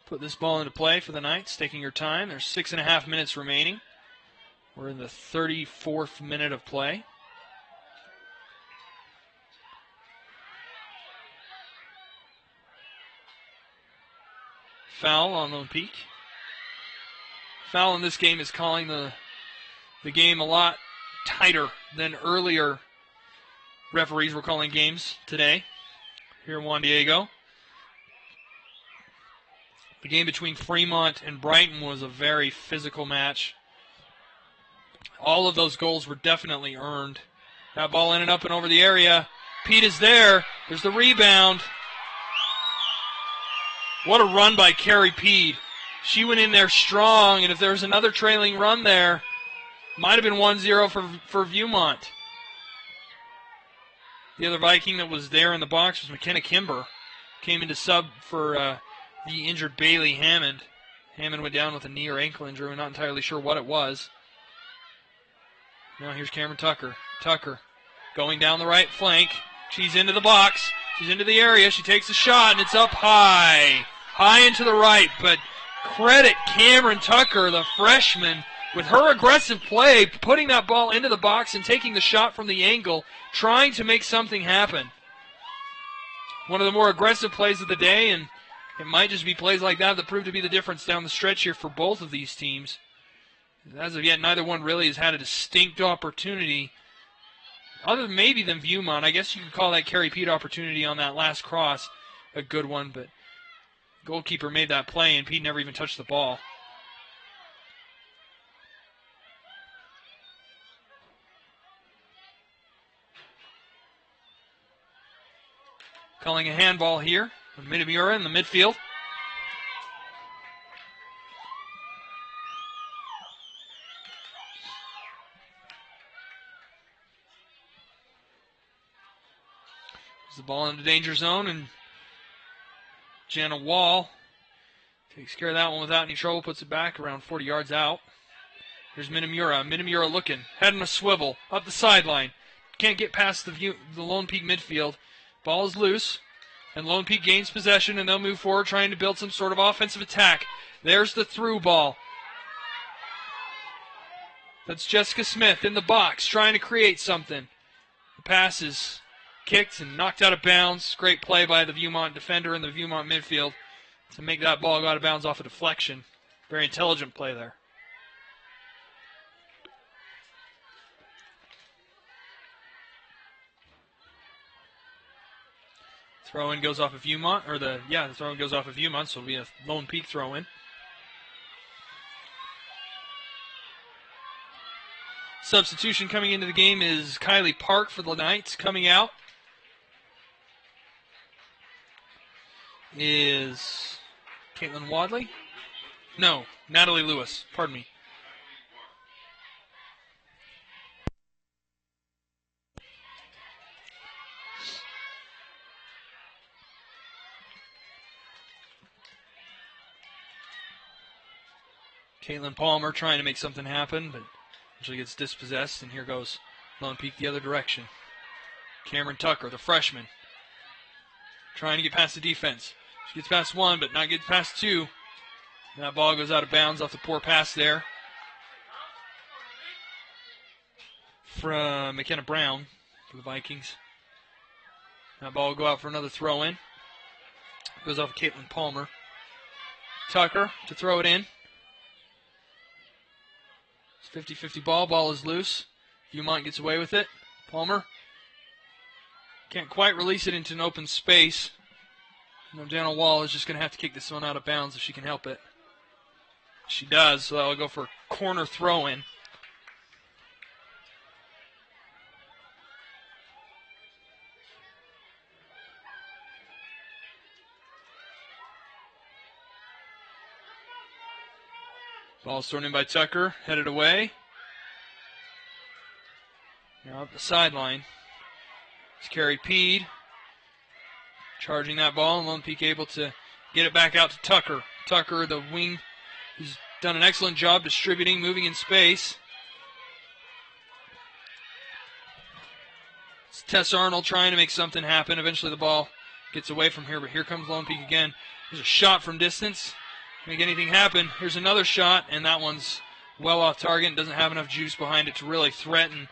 A: put this ball into play for the Knights, taking her time. There's 6.5 minutes remaining. We're in the 34th minute of play. Foul on Lone Peak. Foul in this game is calling the game a lot tighter than earlier referees were calling games today here in Juan Diego. The game between Fremont and Brighton was a very physical match. All of those goals were definitely earned. That ball in and up and over the area. Pete is there. There's the rebound. What a run by Carrie Pede. She went in there strong, and if there was another trailing run there, might have been 1-0 for Viewmont. The other Viking that was there in the box was McKenna Kimber. Came into sub for the injured Bailey Hammond. Hammond went down with a knee or ankle injury. We're not entirely sure what it was. Now here's Cameron Tucker. Tucker going down the right flank. She's into the box. She's into the area. She takes a shot, and it's up high. High into the right, but credit Cameron Tucker, the freshman, with her aggressive play, putting that ball into the box and taking the shot from the angle, trying to make something happen. One of the more aggressive plays of the day, and it might just be plays like that that prove to be the difference down the stretch here for both of these teams. As of yet, neither one really has had a distinct opportunity, other than maybe than Viewmont. I guess you could call that Carrie Pete opportunity on that last cross a good one, but goalkeeper made that play, and Pete never even touched the ball. Calling a handball here on Midimura in the midfield. The ball in the danger zone, and Jana Wall takes care of that one without any trouble, puts it back around 40 yards out. Here's Midimura. Midimura looking, head on a swivel, up the sideline. Can't get past the Lone Peak midfield. Ball is loose, and Lone Peak gains possession, and they'll move forward trying to build some sort of offensive attack. There's the through ball. That's Jessica Smith in the box trying to create something. The pass is kicked and knocked out of bounds. Great play by the Viewmont defender in the Viewmont midfield to make that ball go out of bounds off a deflection. Very intelligent play there. Throw-in goes off of Viewmont, the throw-in goes off of Viewmont, so it'll be a Lone Peak throw-in. Substitution coming into the game is Kylie Park for the Knights. Coming out is Caitlin Wadley. No, Natalie Lewis. Pardon me. Caitlin Palmer trying to make something happen, but actually gets dispossessed, and here goes Lone Peak the other direction. Cameron Tucker, the freshman, trying to get past the defense. She gets past one, but not gets past two. And that ball goes out of bounds off the poor pass there from McKenna Brown for the Vikings. That ball will go out for another throw-in. Goes off of Caitlin Palmer. Tucker to throw it in. It's 50-50 ball. Ball is loose. Viewmont gets away with it. Palmer can't quite release it into an open space. Daniel Wall is just going to have to kick this one out of bounds if she can help it. She does, so that'll go for a corner throw-in. Ball's thrown in by Tucker, headed away. Now up the sideline. It's Carrie Peed charging that ball, and Lone Peak able to get it back out to Tucker. Tucker, the wing, who's done an excellent job distributing, moving in space. It's Tess Arnold trying to make something happen. Eventually the ball gets away from here, but here comes Lone Peak again. There's a shot from distance. Make anything happen. Here's another shot, and that one's well off target and doesn't have enough juice behind it to really threaten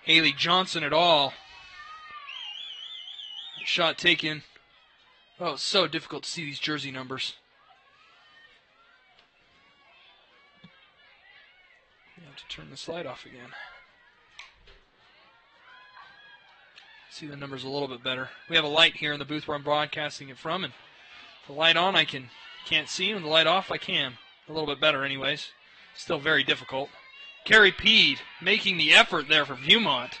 A: Haley Johnson at all. Shot taken. Oh, it's so difficult to see these jersey numbers. You have to turn the slide off again. See the numbers a little bit better. We have a light here in the booth where I'm broadcasting it from, and the light on I can't see, and the light off I can. A little bit better anyways. Still very difficult. Carrie Peed making the effort there for Viewmont.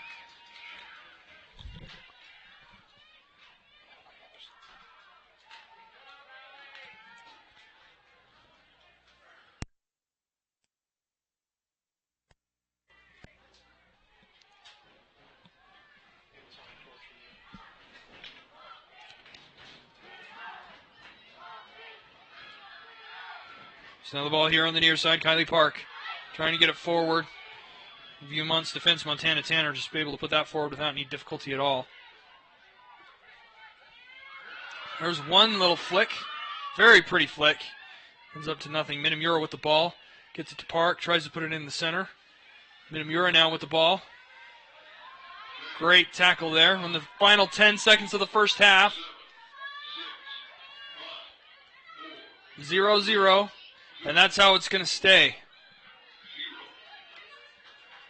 A: So now the ball here on the near side. Kylie Park trying to get it forward. Viewmont's defense, Montana Tanner, just able to put that forward without any difficulty at all. There's one little flick. Very pretty flick. Ends up to nothing. Minamura with the ball. Gets it to Park. Tries to put it in the center. Minamura now with the ball. Great tackle there on the final 10 seconds of the first half. 0-0. And that's how it's going to stay.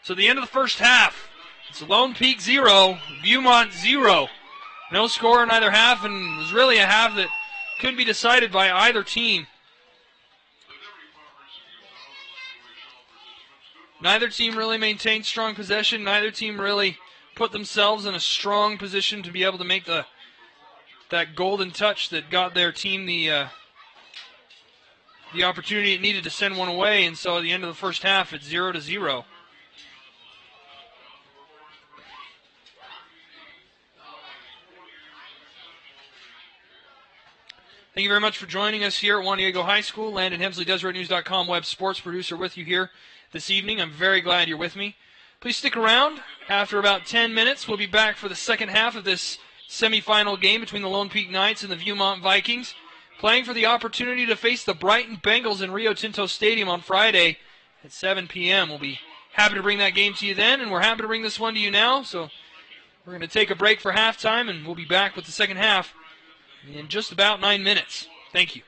A: So the end of the first half, it's Lone Peak 0, Viewmont 0. No score in either half, and it was really a half that couldn't be decided by either team. Neither team really maintained strong possession. Neither team really put themselves in a strong position to be able to make that golden touch that got their team the opportunity it needed to send one away, and so at the end of the first half, it's 0-0. Thank you very much for joining us here at Juan Diego High School. Landon Hemsley, DeseretNews.com web sports producer with you here this evening. I'm very glad you're with me. Please stick around. After about 10 minutes, we'll be back for the second half of this semifinal game between the Lone Peak Knights and the Viewmont Vikings, playing for the opportunity to face the Brighton Bengals in Rio Tinto Stadium on Friday at 7 p.m. We'll be happy to bring that game to you then, and we're happy to bring this one to you now. So we're going to take a break for halftime, and we'll be back with the second half in just about 9 minutes. Thank you.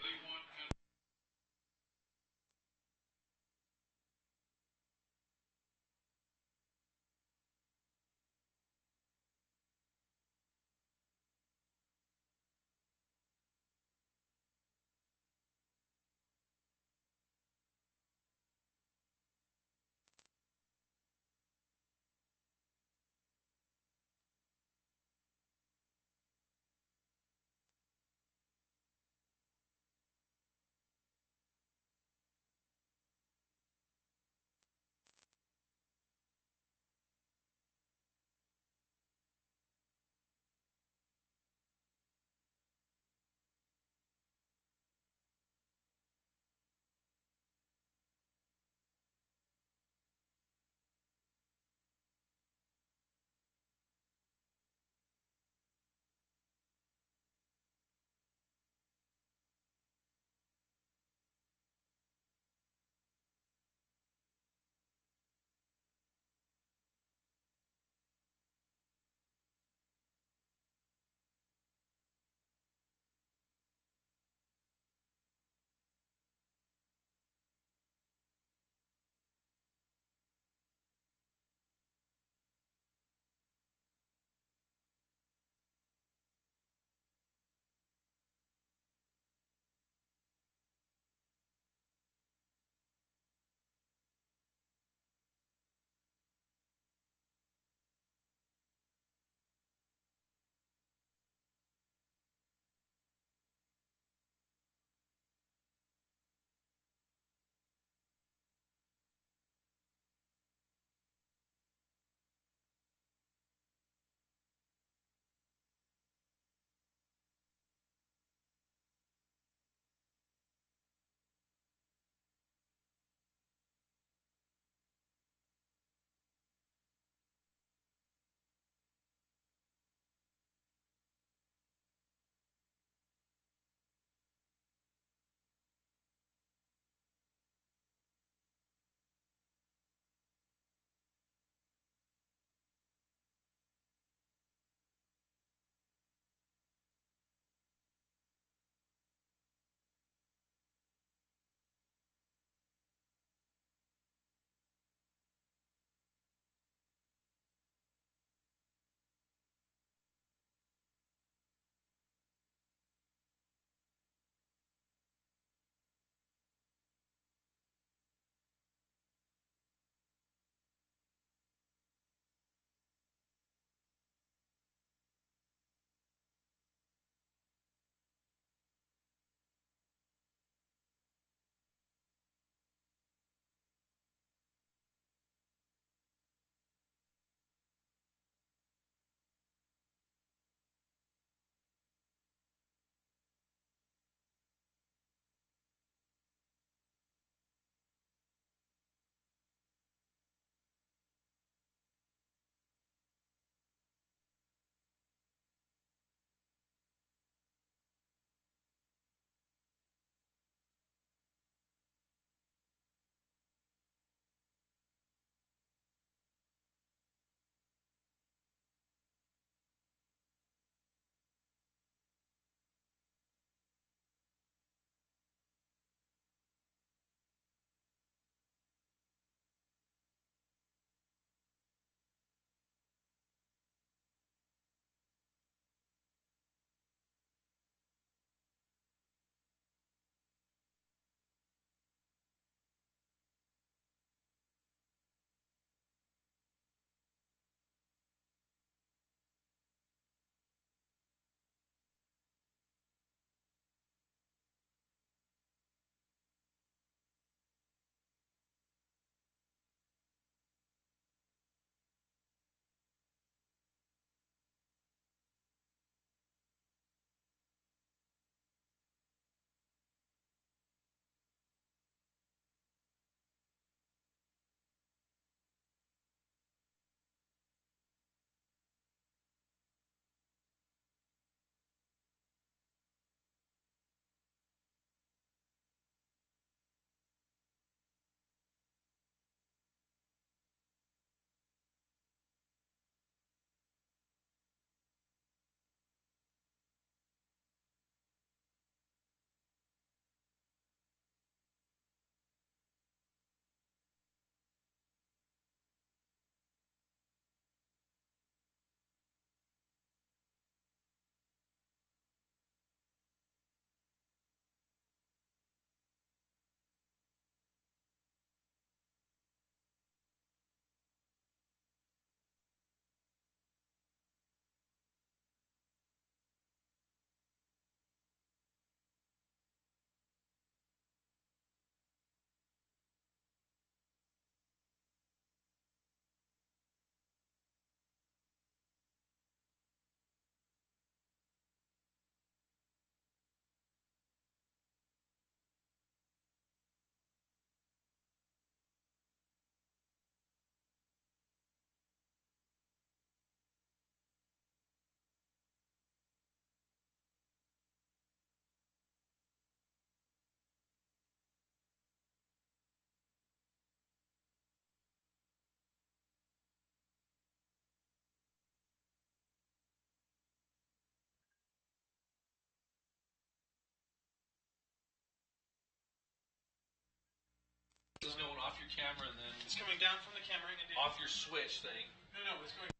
A: This is going off your camera and then
B: It's coming down from the camera.
A: off your switch thing.
B: No, it's going.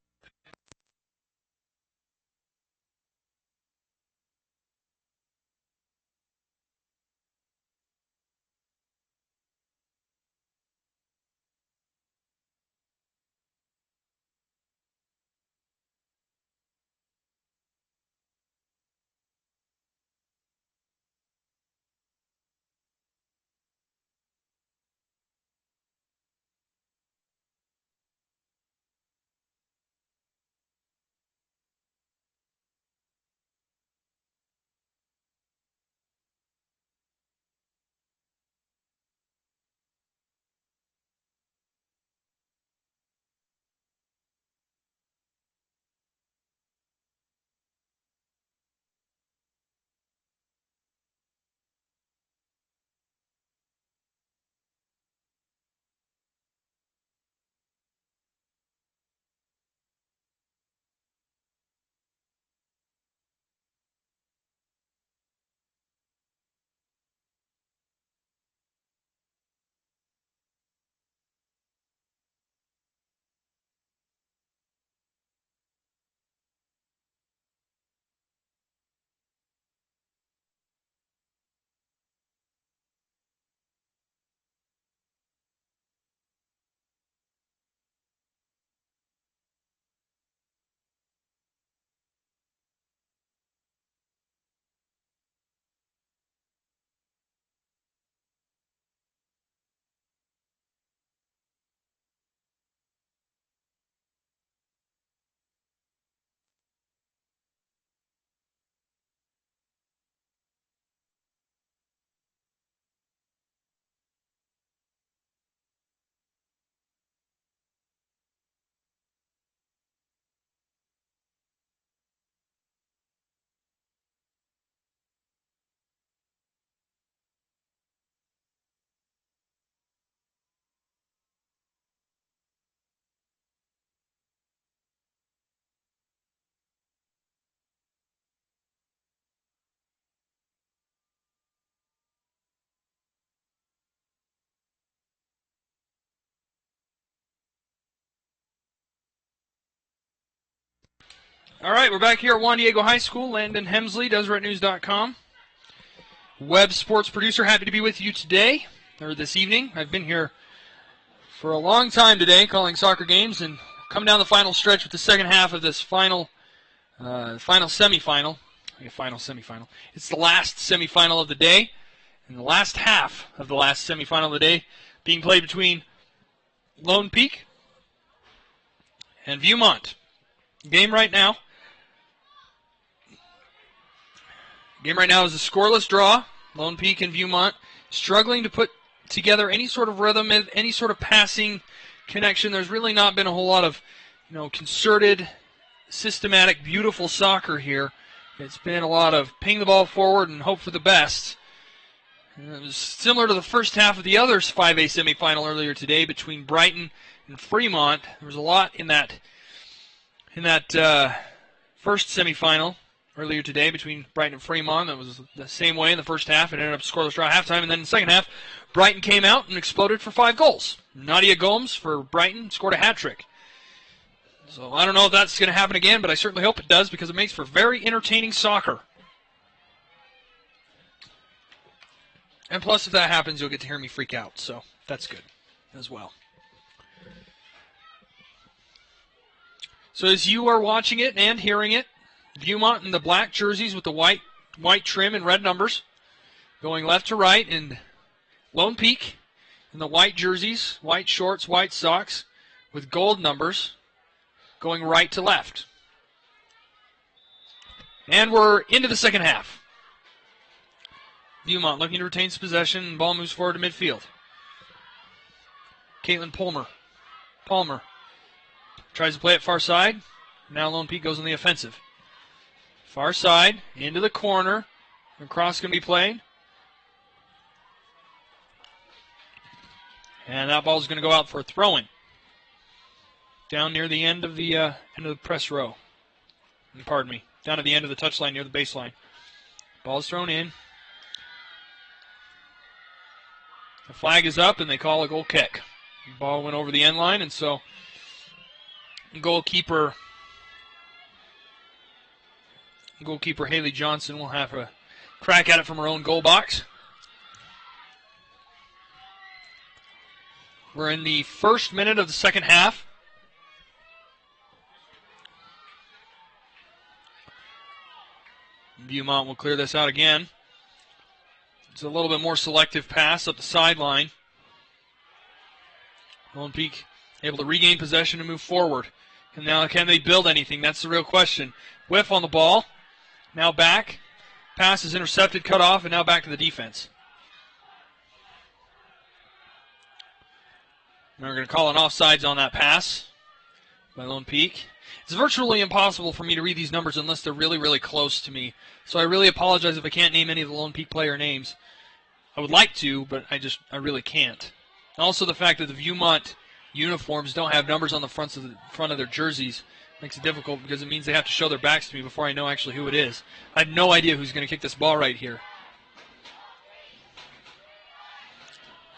A: All right, we're back here at Juan Diego High School. Landon Hemsley, DeseretNews.com. Web sports producer, happy to be with you today, or this evening. I've been here for a long time today calling soccer games and coming down the final stretch with the second half of this final semifinal. Final semifinal. It's the last semifinal of the day, and the last half of the last semifinal of the day being played between Lone Peak and Viewmont. Game right now is a scoreless draw. Lone Peak and Viewmont struggling to put together any sort of rhythm, any sort of passing connection. There's really not been a whole lot of, concerted, systematic, beautiful soccer here. It's been a lot of ping the ball forward and hope for the best. And it was similar to the first half of the other 5A semifinal earlier today between Brighton and Fremont. There was a lot in that first semifinal earlier today between Brighton and Fremont. That was the same way in the first half. It ended up scoreless draw at halftime, and then in the second half, Brighton came out and exploded for 5 goals. Nadia Gomes for Brighton scored a hat trick. So I don't know if that's going to happen again, but I certainly hope it does because it makes for very entertaining soccer. And plus, if that happens, you'll get to hear me freak out, so that's good as well. So as you are watching it and hearing it, Viewmont in the black jerseys with the white trim and red numbers, going left to right, and Lone Peak in the white jerseys, white shorts, white socks, with gold numbers, going right to left. And we're into the second half. Viewmont looking to retain possession, and ball moves forward to midfield. Caitlin Palmer tries to play it far side. Now Lone Peak goes on the offensive. Far side, into the corner. The cross going to be played. And that ball is going to go out for a throw-in. Down near the end of the press row. Pardon me. Down at the end of the touchline near the baseline. Ball is thrown in. The flag is up, and they call a goal kick. The ball went over the end line, and so goalkeeper Haley Johnson will have a crack at it from her own goal box. We're in the first minute of the second half. Viewmont will clear this out again. It's a little bit more selective pass up the sideline. Lone Peak able to regain possession and move forward. And now can they build anything? That's the real question. Whiff on the ball. Now back. Pass is intercepted, cut off, and now back to the defense. And we're going to call an offsides on that pass by Lone Peak. It's virtually impossible for me to read these numbers unless they're really, really close to me. So I really apologize if I can't name any of the Lone Peak player names. I would like to, but I really can't. Also, the fact that the Viewmont uniforms don't have numbers on the front of their jerseys makes it difficult because it means they have to show their backs to me before I know actually who it is. I have no idea who's going to kick this ball right here.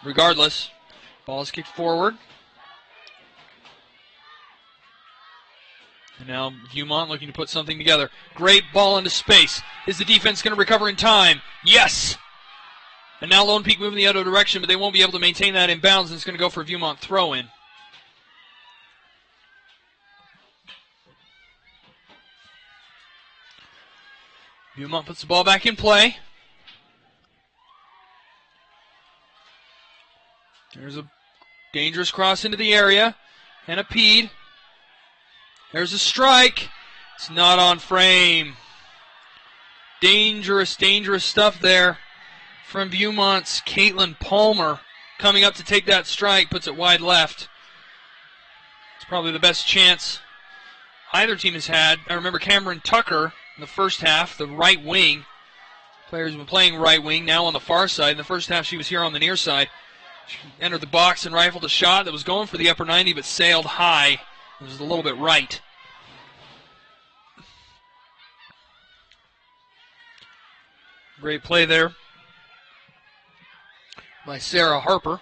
A: Regardless, ball is kicked forward. And now Viewmont looking to put something together. Great ball into space. Is the defense going to recover in time? Yes! And now Lone Peak moving the other direction, but they won't be able to maintain that in bounds, and it's going to go for a Viewmont throw-in. Viewmont puts the ball back in play. There's a dangerous cross into the area, and a peed. There's a strike. It's not on frame. Dangerous, dangerous stuff there from Viewmont's Caitlin Palmer. Coming up to take that strike, puts it wide left. It's probably the best chance either team has had. I remember Cameron Tucker in the first half, the right wing. Player's been playing right wing, now on the far side. In the first half, she was here on the near side. She entered the box and rifled a shot that was going for the upper 90, but sailed high. It was a little bit right. Great play there by Sarah Harper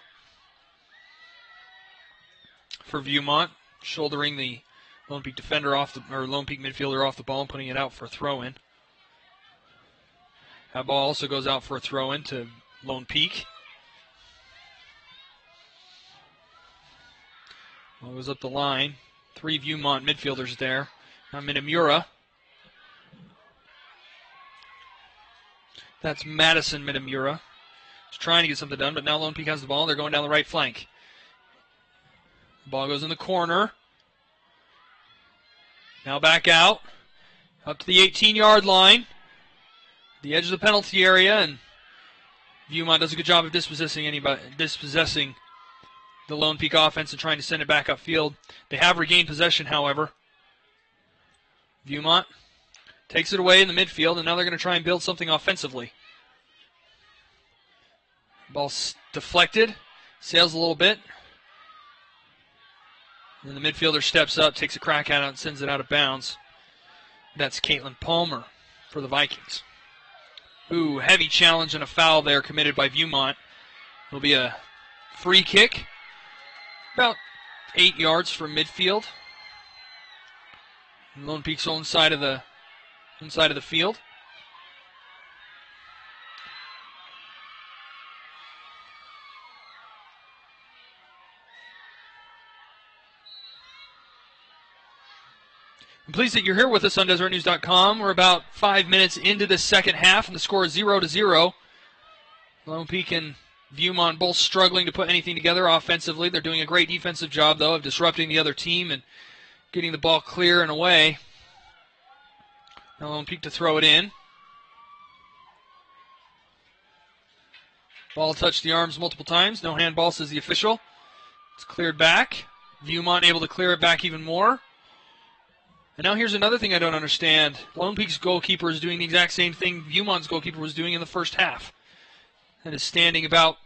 A: for Viewmont, shouldering the Lone Peak defender Lone Peak midfielder off the ball and putting it out for a throw-in. That ball also goes out for a throw-in to Lone Peak. Ball goes up the line. 3 Viewmont midfielders there. Now Minamura. That's Madison Minamura. He's trying to get something done, but now Lone Peak has the ball. They're going down the right flank. The ball goes in the corner. Now back out. Up to the 18-yard line. The edge of the penalty area, and Viewmont does a good job of dispossessing the Lone Peak offense and trying to send it back upfield. They have regained possession, however. Viewmont takes it away in the midfield, and now they're going to try and build something offensively. Ball's deflected, sails a little bit. And then the midfielder steps up, takes a crack at it, and sends it out of bounds. That's Caitlin Palmer for the Vikings. Ooh, heavy challenge and a foul there committed by Viewmont. It'll be a free kick. About 8 yards from midfield. Lone Peak's own side of the field. I'm pleased that you're here with us on DesertNews.com. We're about 5 minutes into the second half, and the score is 0-0. Lone Peak and Viewmont both struggling to put anything together offensively. They're doing a great defensive job, though, of disrupting the other team and getting the ball clear and away. Now Lone Peak to throw it in. Ball touched the arms multiple times. No handball, says the official. It's cleared back. Viewmont able to clear it back even more. And now here's another thing I don't understand. Lone Peak's goalkeeper is doing the exact same thing Viewmont's goalkeeper was doing in the first half. And is standing about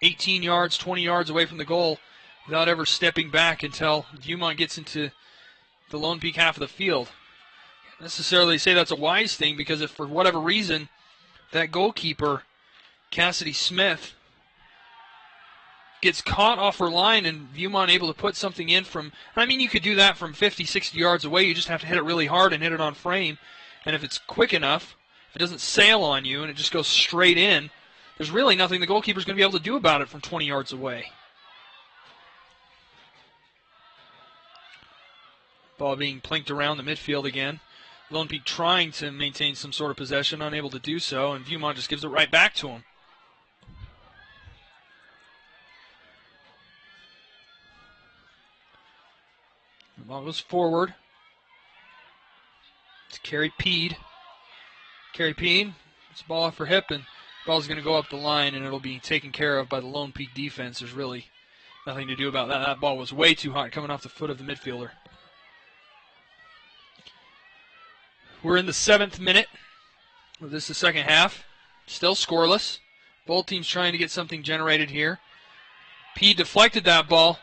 A: 18 yards, 20 yards away from the goal without ever stepping back until Viewmont gets into the Lone Peak half of the field. Can't necessarily say that's a wise thing, because if for whatever reason that goalkeeper, Cassidy Smith, gets caught off her line and Viewmont able to put something in from, I mean, you could do that from 50, 60 yards away. You just have to hit it really hard and hit it on frame. And if it's quick enough, if it doesn't sail on you and it just goes straight in, there's really nothing the goalkeeper's going to be able to do about it from 20 yards away. Ball being plinked around the midfield again. Lone Peak trying to maintain some sort of possession, unable to do so, and Viewmont just gives it right back to him. The ball goes forward. It's Carrie Peed. Carrie Peed, it's a ball off her hip, and the ball's going to go up the line, and it'll be taken care of by the Lone Peak defense. There's really nothing to do about that. That ball was way too hot coming off the foot of the midfielder. We're in the 7th minute of this, the second half. Still scoreless. Both teams trying to get something generated here. P deflected that ball.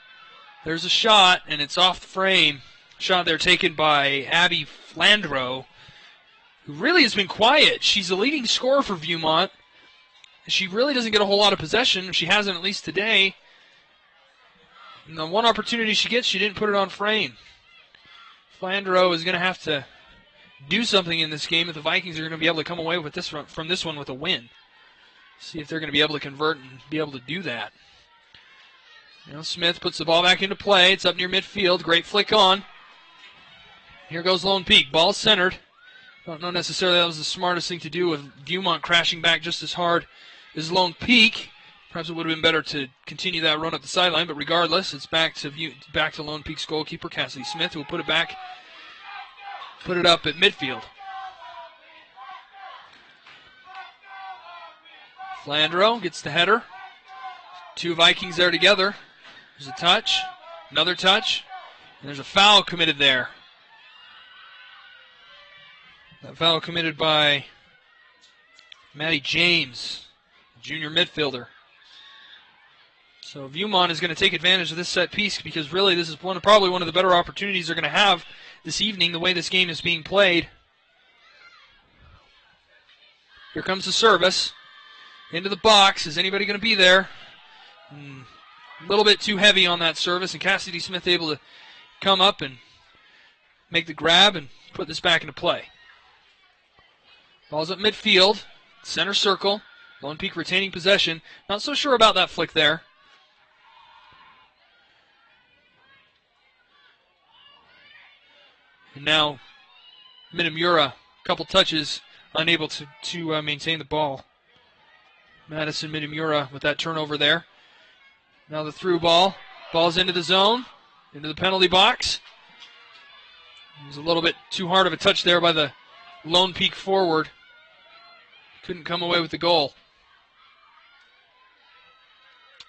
A: There's a shot, and it's off the frame. Shot there taken by Abby Flandreau, who really has been quiet. She's the leading scorer for Viewmont. She really doesn't get a whole lot of possession. She hasn't, at least today. And the one opportunity she gets, she didn't put it on frame. Flandreau is going to have to do something in this game if the Vikings are going to be able to come away with this from this one with a win. See if they're going to be able to convert and be able to do that. You know, Smith puts the ball back into play. It's up near midfield. Great flick on. Here goes Lone Peak. Ball centered. Don't know necessarily that was the smartest thing to do with Viewmont crashing back just as hard as Lone Peak. Perhaps it would have been better to continue that run up the sideline, but regardless, it's back to Lone Peak's goalkeeper, Cassidy Smith, who will put it up at midfield. Flandreau gets the header. Two Vikings there together. There's a touch, another touch, and there's a foul committed there. That foul committed by Maddie James, junior midfielder. So Viewmont is going to take advantage of this set piece because really this is probably one of the better opportunities they're going to have this evening, the way this game is being played. Here comes the service. Into the box. Is anybody going to be there? A little bit too heavy on that service, and Cassidy Smith able to come up and make the grab and put this back into play. Ball's up midfield, center circle. Lone Peak retaining possession. Not so sure about that flick there. And now Minamura, a couple touches, unable to maintain the ball. Madison Minamura with that turnover there. Now the through ball. Ball's into the zone, into the penalty box. It was a little bit too hard of a touch there by the Lone Peak forward. Couldn't come away with the goal.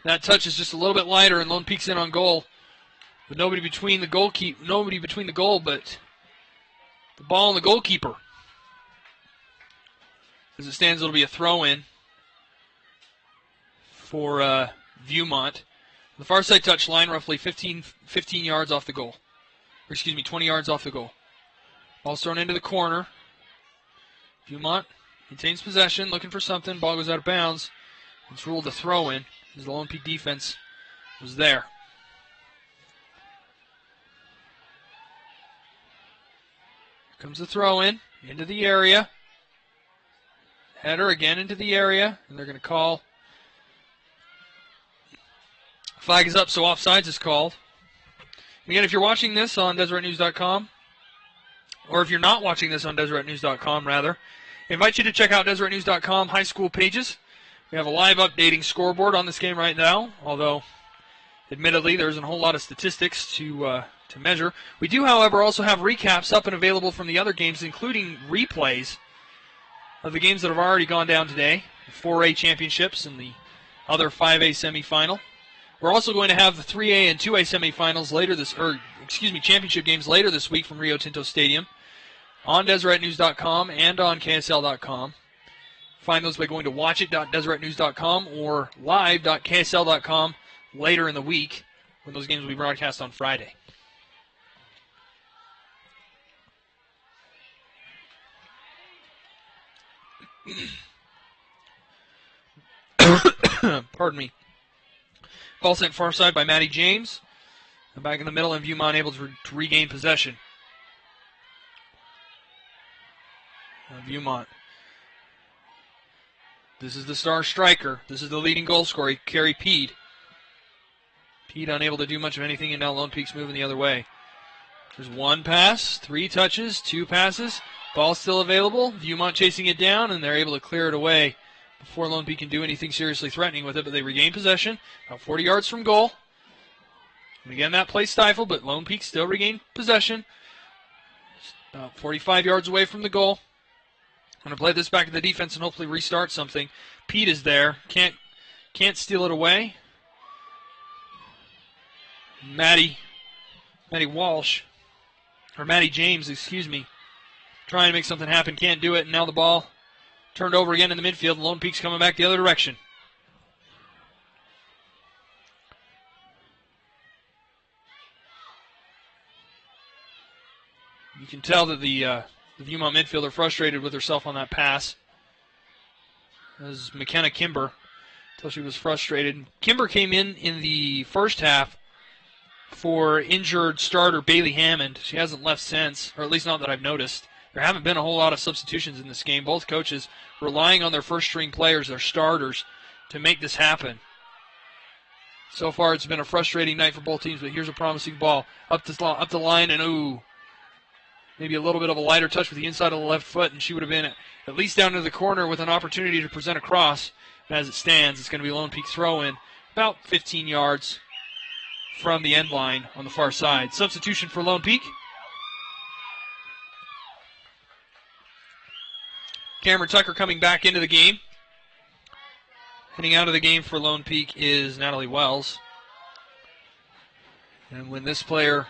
A: That touch is just a little bit lighter, and Lone Peak's in on goal. But nobody between the goal, but the ball and the goalkeeper. As it stands, it'll be a throw-in for Viewmont. The far side touch line, roughly 15 yards off the goal. Or excuse me, 20 yards off the goal. Ball's thrown into the corner. Viewmont maintains possession, looking for something. Ball goes out of bounds. It's ruled a throw-in as the Lone Peak defense was there. Here comes the throw-in into the area. Header again into the area, and they're going to call. Flag is up, so offsides is called. Again, if you're watching this on DeseretNews.com, or if you're not watching this on DeseretNews.com, rather, I invite you to check out DeseretNews.com high school pages. We have a live updating scoreboard on this game right now, although, admittedly, there isn't a whole lot of statistics to measure. We do, however, also have recaps up and available from the other games, including replays of the games that have already gone down today, the 4A championships and the other 5A semifinal. We're also going to have the 3A and 2A semifinals championship games later this week from Rio Tinto Stadium on DeseretNews.com and on KSL.com. Find those by going to WATCHit.DeseretNews.com or live.KSL.com later in the week when those games will be broadcast on Friday. Pardon me. Ball sent far side by Matty James. And back in the middle, and Viewmont able to regain possession. Viewmont. This is the star striker. This is the leading goal scorer, Kerry Pede. Pede unable to do much of anything, and now Lone Peak's moving the other way. There's one pass, 3 touches, 2 passes. Ball still available. Viewmont chasing it down, and they're able to clear it away before Lone Peak can do anything seriously threatening with it, but they regain possession about 40 yards from goal. And again, that play stifled, but Lone Peak still regained possession. About 45 yards away from the goal. I'm going to play this back to the defense and hopefully restart something. Pete is there. Can't steal it away. Matty James, excuse me. Trying to make something happen. Can't do it. And now the ball turned over again in the midfield. Lone Peak's coming back the other direction. You can tell that the Viewmont midfielder frustrated with herself on that pass. As McKenna Kimber, until she was frustrated. Kimber came in the first half for injured starter Bailey Hammond. She hasn't left since, or at least not that I've noticed. There haven't been a whole lot of substitutions in this game. Both coaches relying on their first-string players, their starters, to make this happen. So far, it's been a frustrating night for both teams, but here's a promising ball. Up the line, and ooh. Maybe a little bit of a lighter touch with the inside of the left foot, and she would have been at least down to the corner with an opportunity to present a cross. And as it stands, it's going to be Lone Peak throw-in about 15 yards from the end line on the far side. Substitution for Lone Peak. Cameron Tucker coming back into the game. Heading out of the game for Lone Peak is Natalie Wells. And when this player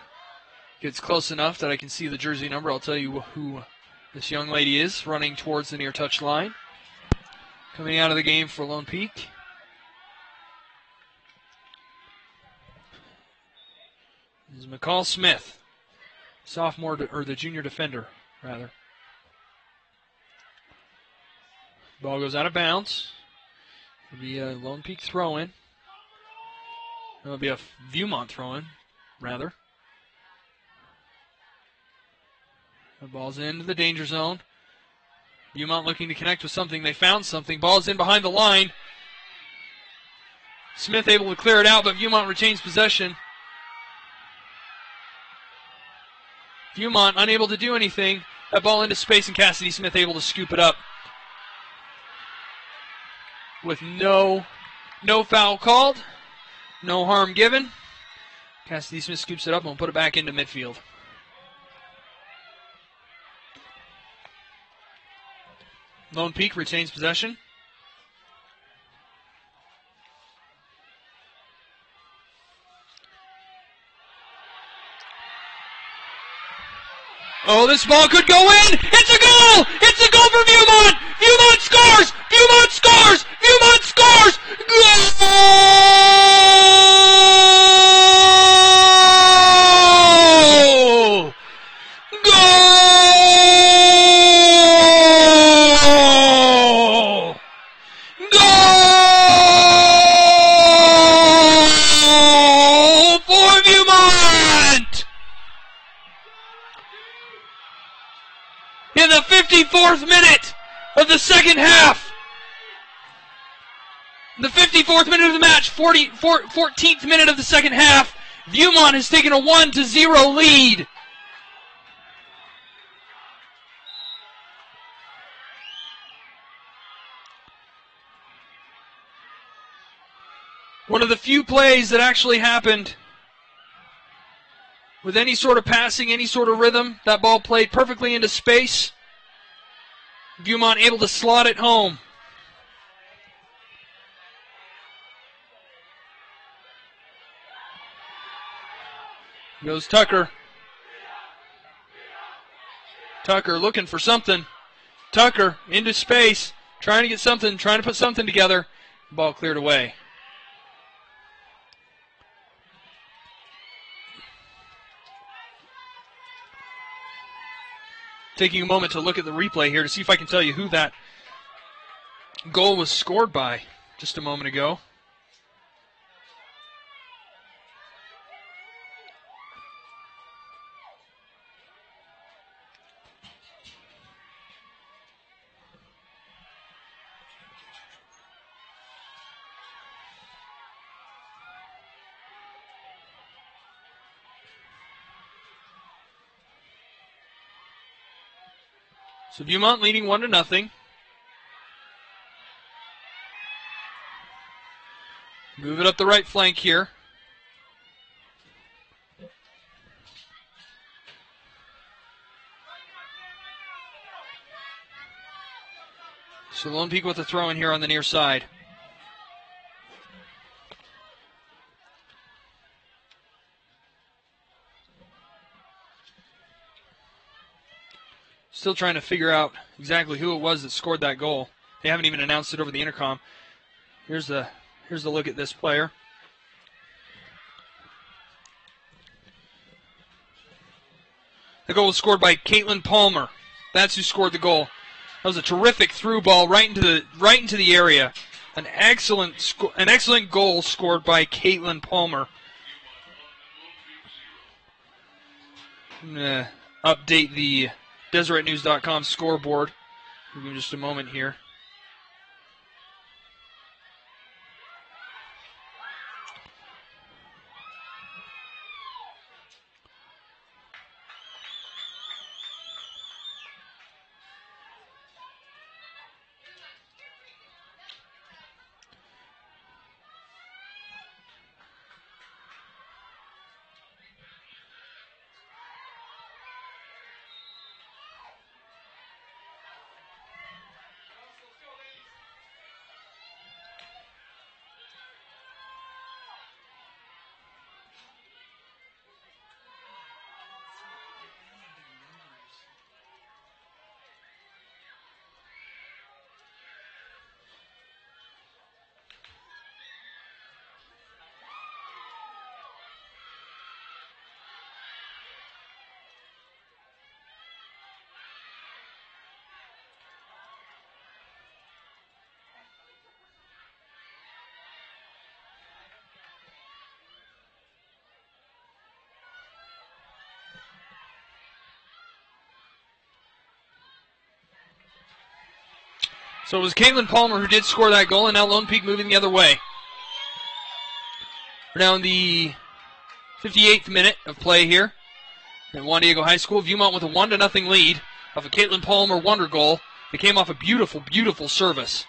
A: gets close enough that I can see the jersey number, I'll tell you who this young lady is running towards the near touch line. Coming out of the game for Lone Peak is McCall Smith, sophomore, or the junior defender, rather. Ball goes out of bounds. It'll be a Lone Peak throw-in. It'll be a Viewmont throw-in, rather. The ball's into the danger zone. Viewmont looking to connect with something. They found something. Ball's in behind the line. Smith able to clear it out, but Viewmont retains possession. Viewmont unable to do anything. That ball into space, and Cassidy Smith able to scoop it up. With no foul called, no harm given. Cassidy Smith scoops it up and will put it back into midfield. Lone Peak retains possession. Oh, this ball could go in! It's a goal! It's a goal for Viewmont! Viewmont scores! Viewmont scores! Viewmont scores! Goal! Goal! Goal for Viewmont! In the 54th minute of the second half. The 54th minute of the match, 14th minute of the second half. Viewmont has taken a 1-0 lead. One of the few plays that actually happened with any sort of passing, any sort of rhythm. That ball played perfectly into space. Viewmont able to slot it home. Goes Tucker. Tucker looking for something. Tucker into space, trying to get something, trying to put something together. Ball cleared away. Taking a moment to look at the replay here to see if I can tell you who that goal was scored by just a moment ago. So Viewmont leading 1-0. Move it up the right flank here. So Lone Peak with a throw in here on the near side. Still trying to figure out exactly who it was that scored that goal. They haven't even announced it over the intercom. Here's the look at this player. The goal was scored by Caitlin Palmer. That's who scored the goal. That was a terrific through ball right into the area. An excellent goal scored by Caitlin Palmer. I'm gonna update the DeseretNews.com scoreboard. Give me just a moment here. So it was Caitlin Palmer who did score that goal, and now Lone Peak moving the other way. We're now in the 58th minute of play here at Juan Diego High School. Viewmont with a 1-0 lead of a Caitlin Palmer wonder goal. It came off a beautiful, beautiful service.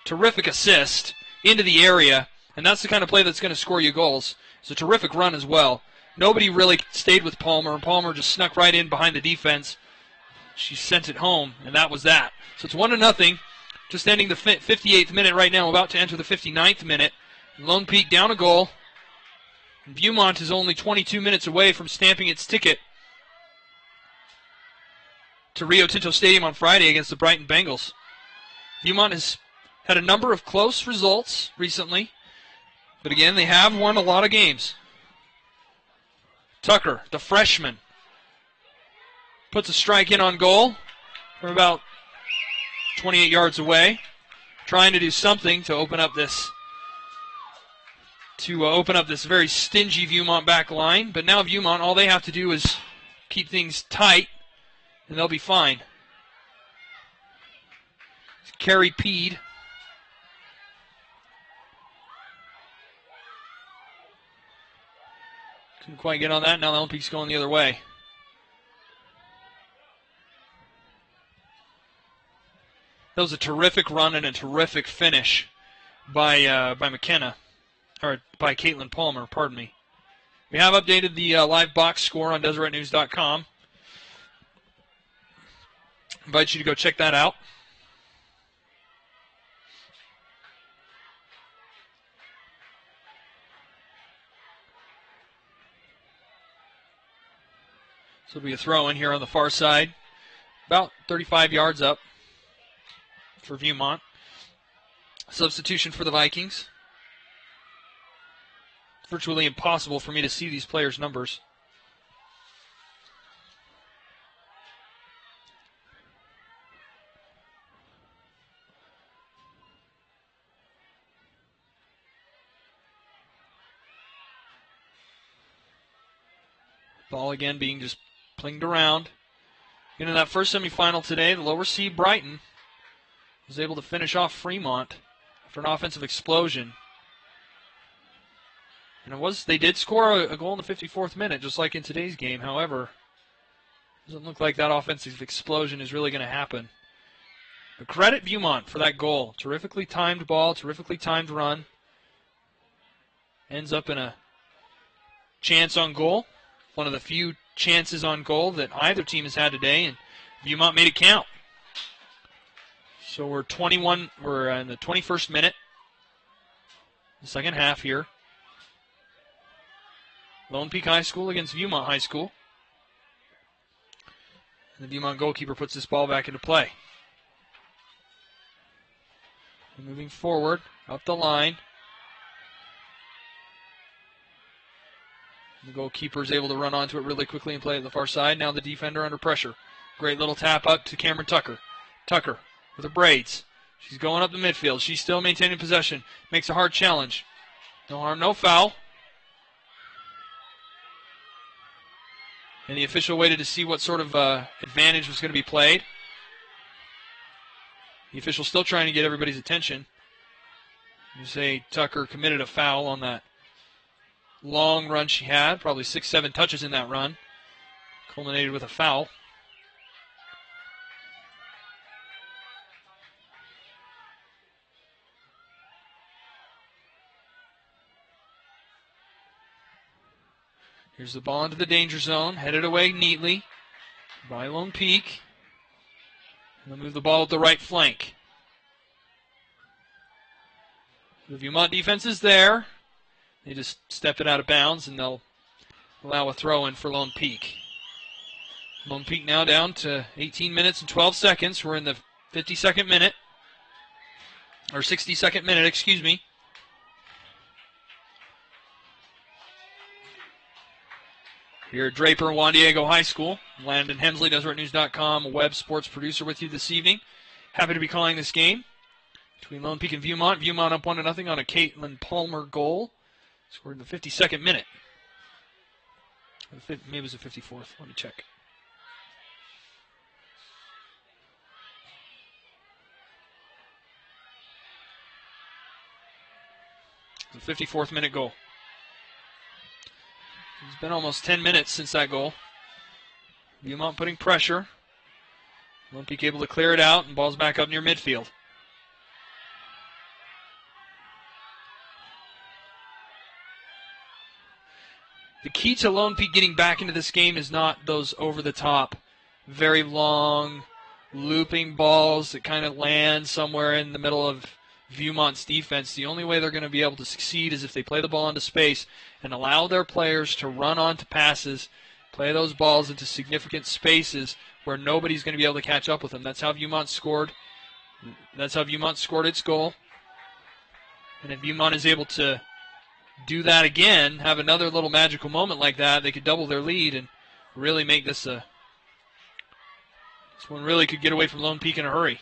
A: Terrific assist into the area, and that's the kind of play that's going to score you goals. It's a terrific run as well. Nobody really stayed with Palmer, and Palmer just snuck right in behind the defense. She sent it home, and that was that. So it's 1-0. Just ending the 58th minute right now, about to enter the 59th minute. Lone Peak down a goal. And Viewmont is only 22 minutes away from stamping its ticket to Rio Tinto Stadium on Friday against the Brighton Bengals. Viewmont has had a number of close results recently, but again, they have won a lot of games. Tucker, the freshman, puts a strike in on goal from about 28 yards away, trying to do something to open up this very stingy Viewmont back line. But now Viewmont, all they have to do is keep things tight, and they'll be fine. Carrie Peed. Couldn't quite get on that. Now the Olympics going the other way. That was a terrific run and a terrific finish by McKenna, or by Caitlin Palmer, pardon me. We have updated the live box score on DeseretNews.com. Invite you to go check that out. So it'll be a throw in here on the far side, about 35 yards up for Viewmont. Substitution for the Vikings. It's virtually impossible for me to see these players' numbers. Ball again being just plinged around. In that first semifinal today, the lower seed Brighton was able to finish off Fremont after an offensive explosion. And they did score a goal in the 54th minute, just like in today's game. However, Doesn't look like that offensive explosion is really going to happen. But credit Viewmont for that goal. Terrifically timed ball, terrifically timed run. Ends up in a chance on goal. One of the few chances on goal that either team has had today, and Viewmont made it count. So we're in the 21st minute, the second half here. Lone Peak High School against Viewmont High School. And the Viewmont goalkeeper puts this ball back into play. And moving forward, up the line. The goalkeeper is able to run onto it really quickly and play it to the far side. Now the defender under pressure. Great little tap up to Cameron Tucker. Tucker with the braids. She's going up the midfield. She's still maintaining possession. Makes a hard challenge. No harm, no foul. And the official waited to see what sort of advantage was going to be played. The official still trying to get everybody's attention. You say Tucker committed a foul on that long run she had. Probably 6-7 touches in that run. Culminated with a foul. Here's the ball into the danger zone. Headed away neatly by Lone Peak. And they'll move the ball at the right flank. The Viewmont defense is there. They just step it out of bounds, and they'll allow a throw in for Lone Peak. Lone Peak now down to 18 minutes and 12 seconds. We're in the 52nd minute. Or 62nd minute, excuse me. Here at Draper and Juan Diego High School. Landon Hemsley, DesertNews.com, a web sports producer with you this evening. Happy to be calling this game between Lone Peak and Viewmont. Viewmont up 1-0 on a Caitlin Palmer goal. Scored in the 52nd minute. Maybe it was the 54th. Let me check. The 54th minute goal. It's been almost 10 minutes since that goal. Viewmont putting pressure. Lone Peak able to clear it out, and ball's back up near midfield. The key to Lone Peak getting back into this game is not those over-the-top, very long, looping balls that kind of land somewhere in the middle of Viewmont's defense. The only way they're going to be able to succeed is if they play the ball into space and allow their players to run onto passes, play those balls into significant spaces where nobody's going to be able to catch up with them. That's how Viewmont scored. That's how Viewmont scored its goal. And if Viewmont is able to do that again, have another little magical moment like that, they could double their lead and really make this this one really could get away from Lone Peak in a hurry.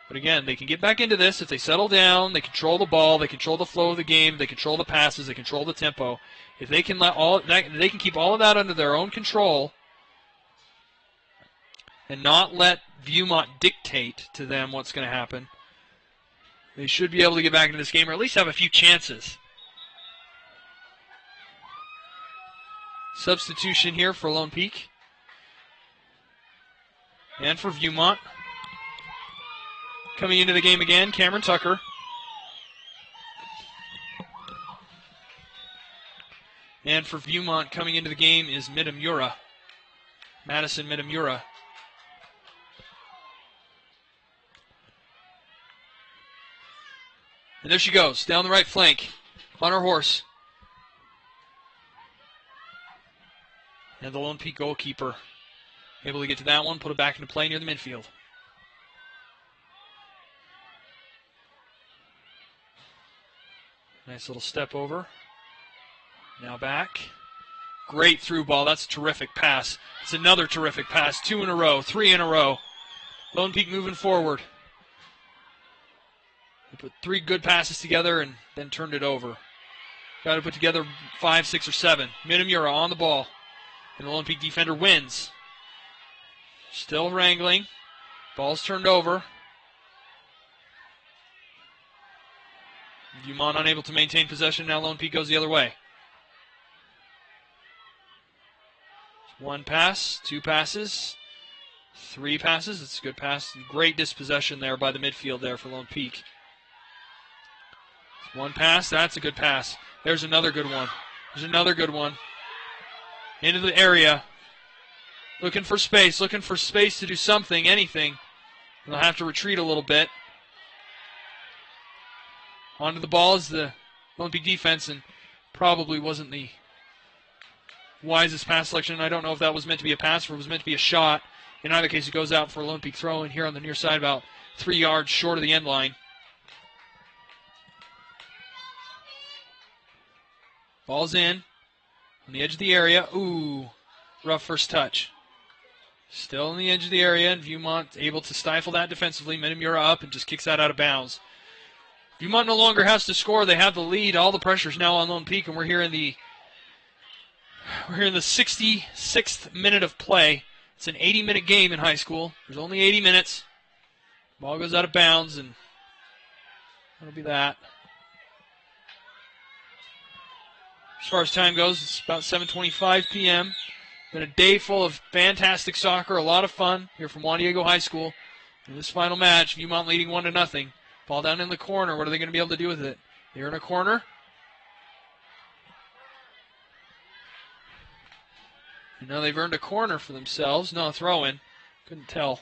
A: But again, they can get back into this if they settle down, they control the ball, they control the flow of the game, they control the passes, they control the tempo. If they can let all that, they can keep all of that under their own control and not let Viewmont dictate to them what's going to happen. They should be able to get back into this game or at least have a few chances. Substitution here for Lone Peak. And for Viewmont. Coming into the game again, Cameron Tucker. And for Viewmont coming into the game is Midamura. Madison Midamura. And there she goes, down the right flank, on her horse. And the Lone Peak goalkeeper able to get to that one, put it back into play near the midfield. Nice little step over. Now back. Great through ball. That's a terrific pass. It's another terrific pass. 2 in a row, 3 in a row. Lone Peak moving forward. They put 3 good passes together and then turned it over. Got to put together 5, 6, or 7. Minamura on the ball. And the Lone Peak defender wins. Still wrangling. Ball's turned over. Viewmont unable to maintain possession. Now Lone Peak goes the other way.
B: One pass, two passes, three passes. It's a good pass. Great dispossession there by the midfield there for Lone Peak. One pass, that's a good pass. There's another good one. There's another good one. Into the area. Looking for space to do something, anything. They'll have to retreat a little bit. Onto the ball is the Lone Peak defense, and probably wasn't the wisest pass selection. I don't know if that was meant to be a pass or it was meant to be a shot. In either case, it goes out for a Lone Peak throw in here on the near side, about 3 yards short of the end line. Ball's in on the edge of the area. Ooh, rough first touch. Still on the edge of the area, and Viewmont able to stifle that defensively. Minamura up and just kicks that out of bounds. Viewmont no longer has to score. They have the lead. All the pressure's now on Lone Peak, and we're here in the 66th minute of play. It's an 80-minute game in high school. There's only 80 minutes. Ball goes out of bounds, and that'll be that. As far as time goes, it's about 7:25 p.m. Been a day full of fantastic soccer, a lot of fun here from Juan Diego High School. In this final match, Viewmont leading 1-0. Ball down in the corner. What are they going to be able to do with it? They're in a corner. And now they've earned a corner for themselves. No, throw-in. Couldn't tell.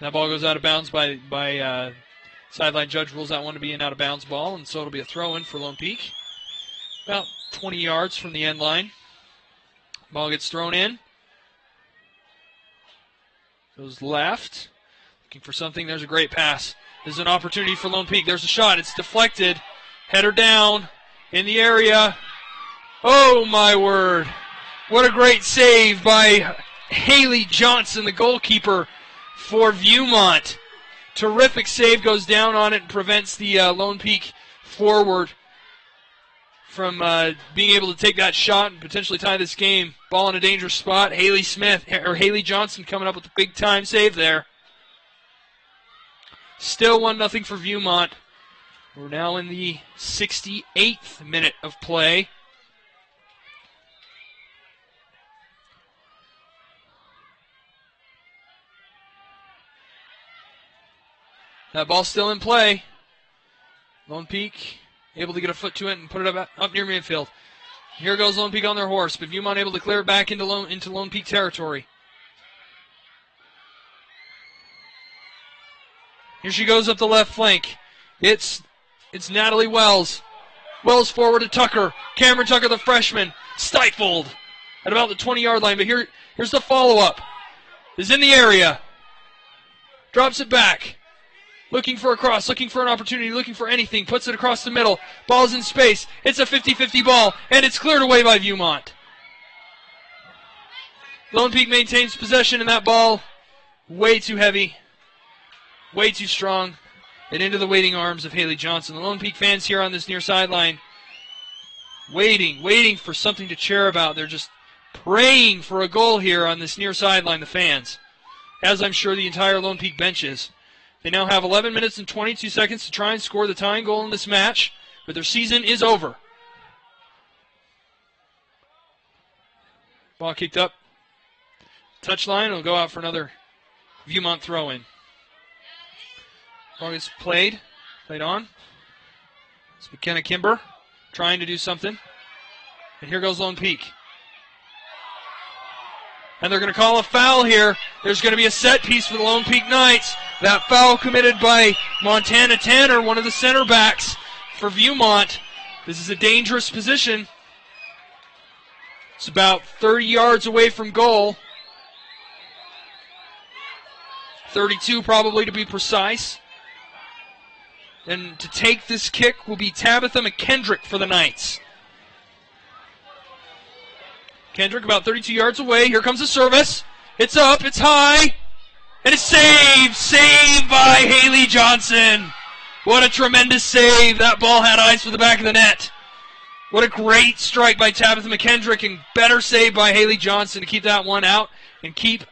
B: That ball goes out of bounds by sideline judge rules that one to be an out-of-bounds ball, and so it'll be a throw-in for Lone Peak. About 20 yards from the end line. Ball gets thrown in. Goes left. Looking for something. There's a great pass. This is an opportunity for Lone Peak. There's a shot. It's deflected. Header down in the area. Oh, my word. What a great save by Haley Johnson, the goalkeeper for Viewmont. Terrific save, goes down on it and prevents the Lone Peak forward from being able to take that shot and potentially tie this game. Ball in a dangerous spot. Haley Johnson coming up with a big-time save there. Still 1-0 for Viewmont. We're now in the 68th minute of play. That ball's still in play. Lone Peak able to get a foot to it and put it up near midfield. Here goes Lone Peak on their horse, but Viewmont able to clear it back into Lone Peak territory. Here she goes up the left flank. It's Natalie Wells. Wells forward to Tucker. Cameron Tucker, the freshman, stifled at about the 20-yard line. But here's the follow-up. Is in the area. Drops it back. Looking for a cross, looking for an opportunity, looking for anything. Puts it across the middle. Ball's in space. It's a 50-50 ball, and it's cleared away by Viewmont. Lone Peak maintains possession, and that ball way too heavy, way too strong, and into the waiting arms of Haley Johnson. The Lone Peak fans here on this near sideline waiting for something to cheer about. They're just praying for a goal here on this near sideline, the fans, as I'm sure the entire Lone Peak bench is. They now have 11 minutes and 22 seconds to try and score the tying goal in this match, but their season is over. Ball kicked up. Touchline will go out for another Viewmont throw-in. Ball gets played on. It's McKenna Kimber trying to do something. And here goes Lone Peak. And they're going to call a foul here. There's going to be a set piece for the Lone Peak Knights. That foul committed by Montana Tanner, one of the center backs for Viewmont. This is a dangerous position. It's about 30 yards away from goal. 32 probably to be precise. And to take this kick will be Tabitha McKendrick for the Knights. Kendrick about 32 yards away. Here comes the service. It's up. It's high. And it's saved. Saved by Haley Johnson. What a tremendous save. That ball had eyes for the back of the net. What a great strike by Tabitha McKendrick, and better save by Haley Johnson to keep that one out and keep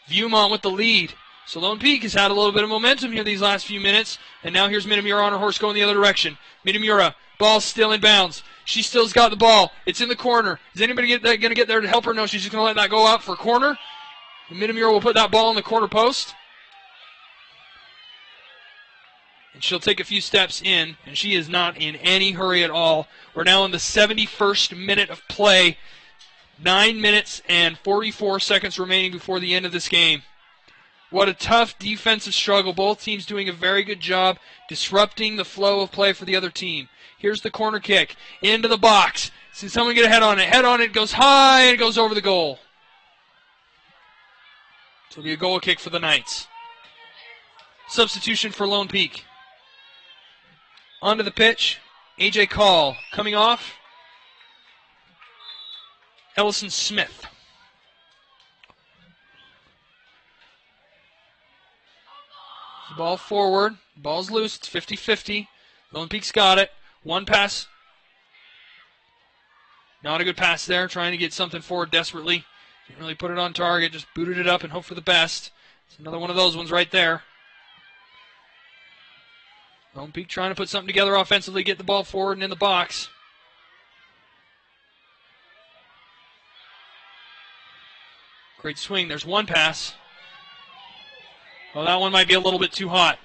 B: Viewmont with the lead. So Lone Peak has had a little bit of momentum here these last few minutes. And now here's Minamura on her horse going the other direction. Minamura, ball still in bounds.
A: She still's got the ball. It's in the corner. Is anybody going to get there to help her? No, she's just going to let that go out for a corner. Midamura will put that ball in the corner post. And she'll take a few steps in, and she is not in any hurry at all. We're now in the 71st minute of play. 9 minutes and 44 seconds remaining before the end of this game. What a tough defensive struggle. Both teams doing a very good job disrupting the flow of play for the other team. Here's the corner kick. Into the box. See someone get a head on it. Head on it, goes high, and it goes over the goal. So it'll be a goal kick for the Knights. Substitution for Lone Peak. Onto the pitch. A.J. Call coming off. Ellison Smith. The ball forward. Ball's loose. It's 50-50. Lone Peak's got it. One pass. Not a good pass there. Trying to get something forward desperately. Didn't really put it on target. Just booted it up and hope for the best. It's another one of those ones right there. Lone Peak trying to put something together offensively. Get the ball forward and in the box. Great swing. There's one pass. Well, that one might be a little bit too hot.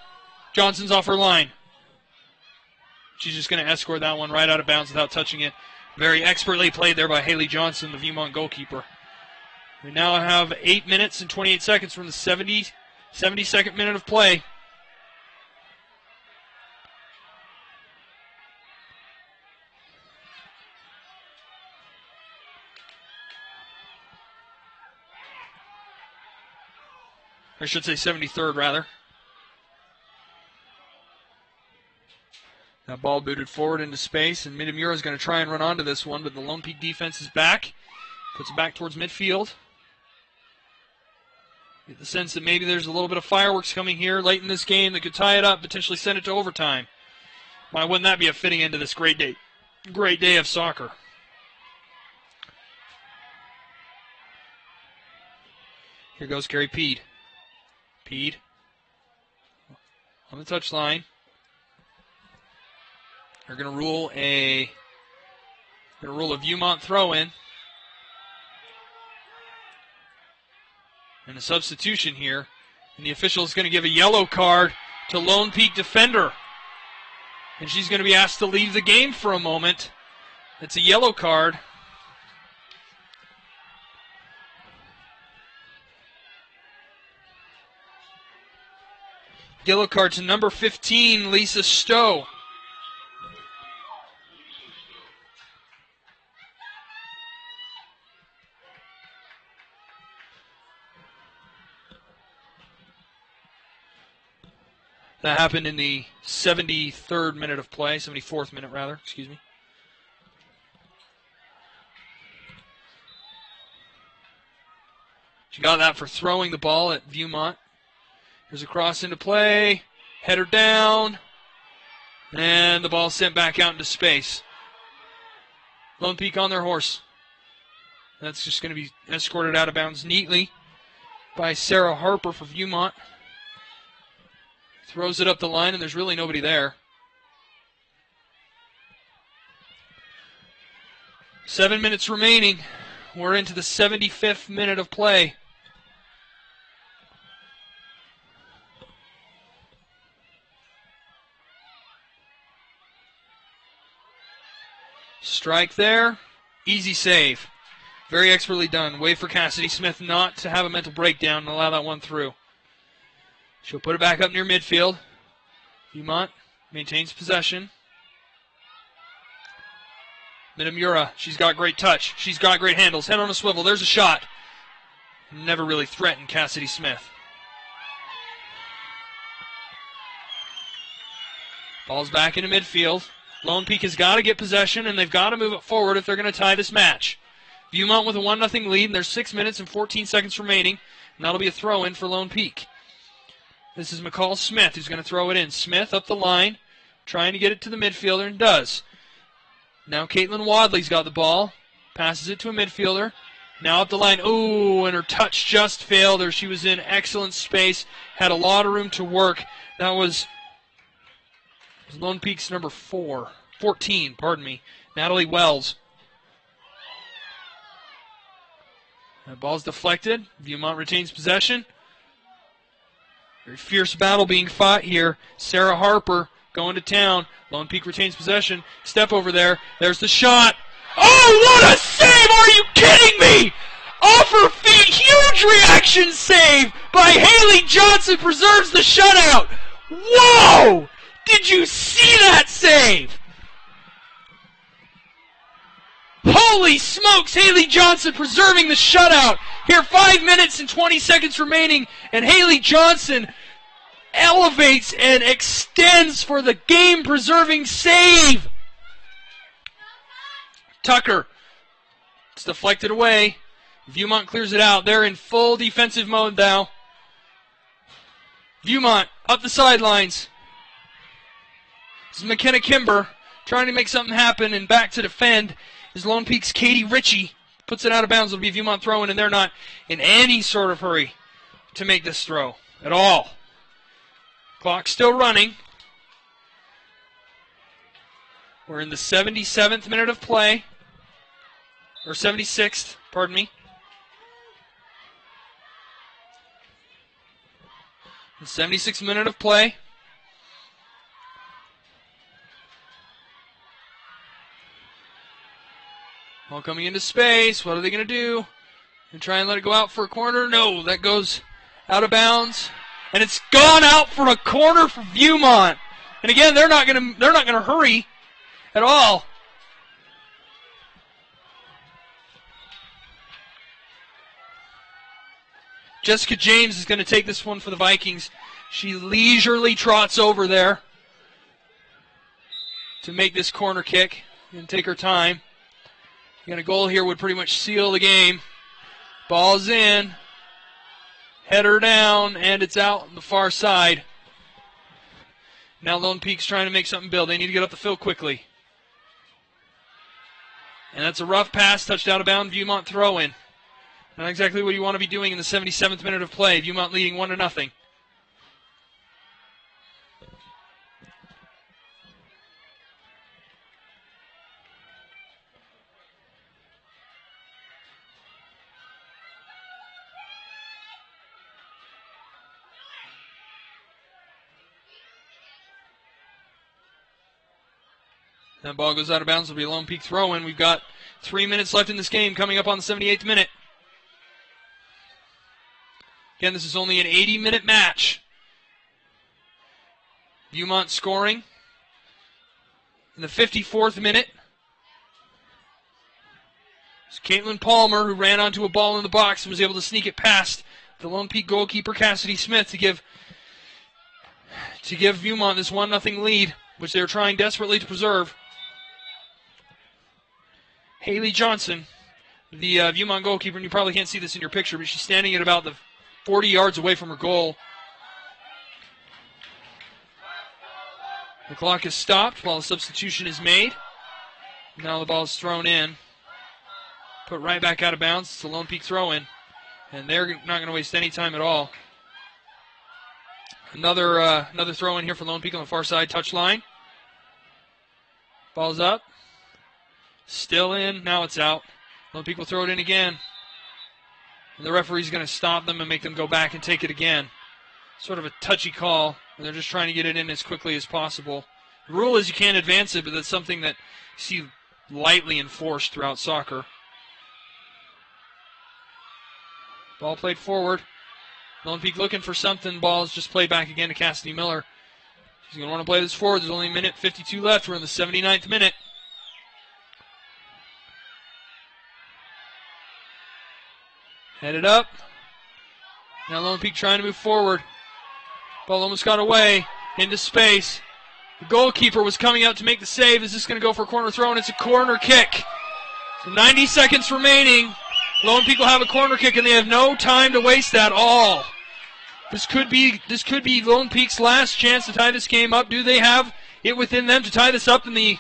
A: Johnson's off her line. She's just going to escort that one right out of bounds without touching it. Very expertly played there by Haley Johnson, the Viewmont goalkeeper. We now have 8 minutes and 28 seconds from the 72nd minute of play. I should say 73rd, rather. That ball booted forward into space, and Midamura is going to try and run onto this one, but the Lone Peak defense is back. Puts it back towards midfield. Get the sense that maybe there's a little bit of fireworks coming here late in this game that could tie it up, potentially send it to overtime. Why wouldn't that be a fitting end to this great day of soccer? Here goes Carrie Peed. Peed on the touchline. They're going to rule a Viewmont throw-in. And a substitution here. And the official is going to give a yellow card to Lone Peak defender. And she's going to be asked to leave the game for a moment. It's a yellow card. Yellow card to number 15, Lisa Stowe. That happened in the 73rd minute of play, 74th minute rather, excuse me. She got that for throwing the ball at Viewmont. Here's a cross into play, header down, and the ball sent back out into space. Lone Peak on their horse. That's just going to be escorted out of bounds neatly by Sarah Harper for Viewmont. Throws it up the line, and there's really nobody there. 7 minutes remaining. We're into the 75th minute of play. Strike there. Easy save. Very expertly done. Wait for Cassidy Smith not to have a mental breakdown and allow that one through. She'll put it back up near midfield. Viewmont maintains possession. Midamura, she's got great touch. She's got great handles. Head on a swivel. There's a shot. Never really threatened Cassidy Smith. Ball's back into midfield. Lone Peak has got to get possession, and they've got to move it forward if they're going to tie this match. Viewmont with a 1-0 lead, and there's 6 minutes and 14 seconds remaining, and that'll be a throw-in for Lone Peak. This is McCall Smith who's going to throw it in. Smith up the line, trying to get it to the midfielder, and does. Now Caitlin Wadley's got the ball, passes it to a midfielder. Now up the line. Ooh, and her touch just failed her. She was in excellent space, had a lot of room to work. That was Lone Peak's number 14, Natalie Wells. That ball's deflected. Viewmont retains possession. Very fierce battle being fought here. Sarah Harper going to town. Lone Peak retains possession. Step over there. There's the shot. Oh, what a save! Are you kidding me? Off her feet, huge reaction save by Haley Johnson preserves the shutout. Whoa! Did you see that save? Holy smokes, Haley Johnson preserving the shutout. Here, 5 minutes and 20 seconds remaining, and Haley Johnson elevates and extends for the game-preserving save. Tucker. It's deflected away. Viewmont clears it out. They're in full defensive mode now. Viewmont up the sidelines. This is McKenna Kimber trying to make something happen, and back to defend is Lone Peak's Katie Ritchie. Puts it out of bounds. It'll be Viewmont throwing, and they're not in any sort of hurry to make this throw at all. Clock still running. We're in the 77th minute of play. Or 76th, pardon me. The 76th minute of play. Ball coming into space. What are they going to do? And try and let it go out for a corner? No, that goes out of bounds. And it's gone out for a corner for Viewmont. And again, they're not going to hurry at all. Jessica James is going to take this one for the Vikings. She leisurely trots over there to make this corner kick and take her time. And a goal here would pretty much seal the game. Ball's in. Header down, and it's out on the far side. Now Lone Peak's trying to make something build. They need to get up the field quickly. And that's a rough pass, touched out of bounds, Viewmont throw-in. Not exactly what you want to be doing in the 77th minute of play. Viewmont leading 1-0. That ball goes out of bounds. It'll be a Lone Peak throw-in. We've got 3 minutes left in this game, coming up on the 78th minute. Again, this is only an 80-minute match. Viewmont scoring in the 54th minute. It's Caitlin Palmer who ran onto a ball in the box and was able to sneak it past the Lone Peak goalkeeper Cassidy Smith to give Viewmont this 1-0 lead, which they're trying desperately to preserve. Haley Johnson, the Viewmont goalkeeper, and you probably can't see this in your picture, but she's standing at about the 40 yards away from her goal. The clock is stopped while the substitution is made. Now the ball is thrown in. Put right back out of bounds. It's a Lone Peak throw-in. And they're not going to waste any time at all. Another throw-in here for Lone Peak on the far side touchline. Ball's up. Still in. Now it's out. Lone Peak will throw it in again. And the referee's going to stop them and make them go back and take it again. Sort of a touchy call. And they're just trying to get it in as quickly as possible. The rule is you can't advance it, but that's something that you see lightly enforced throughout soccer. Ball played forward. Lone Peak looking for something. Ball is just played back again to Cassidy Miller. She's going to want to play this forward. There's only a minute 52 left. We're in the 79th minute. Headed up. Now Lone Peak trying to move forward. Ball almost got away into space. The goalkeeper was coming out to make the save. Is this going to go for a corner throw? And it's a corner kick. So 90 seconds remaining. Lone Peak will have a corner kick, and they have no time to waste at all. This could be Lone Peak's last chance to tie this game up. Do they have it within them to tie this up in the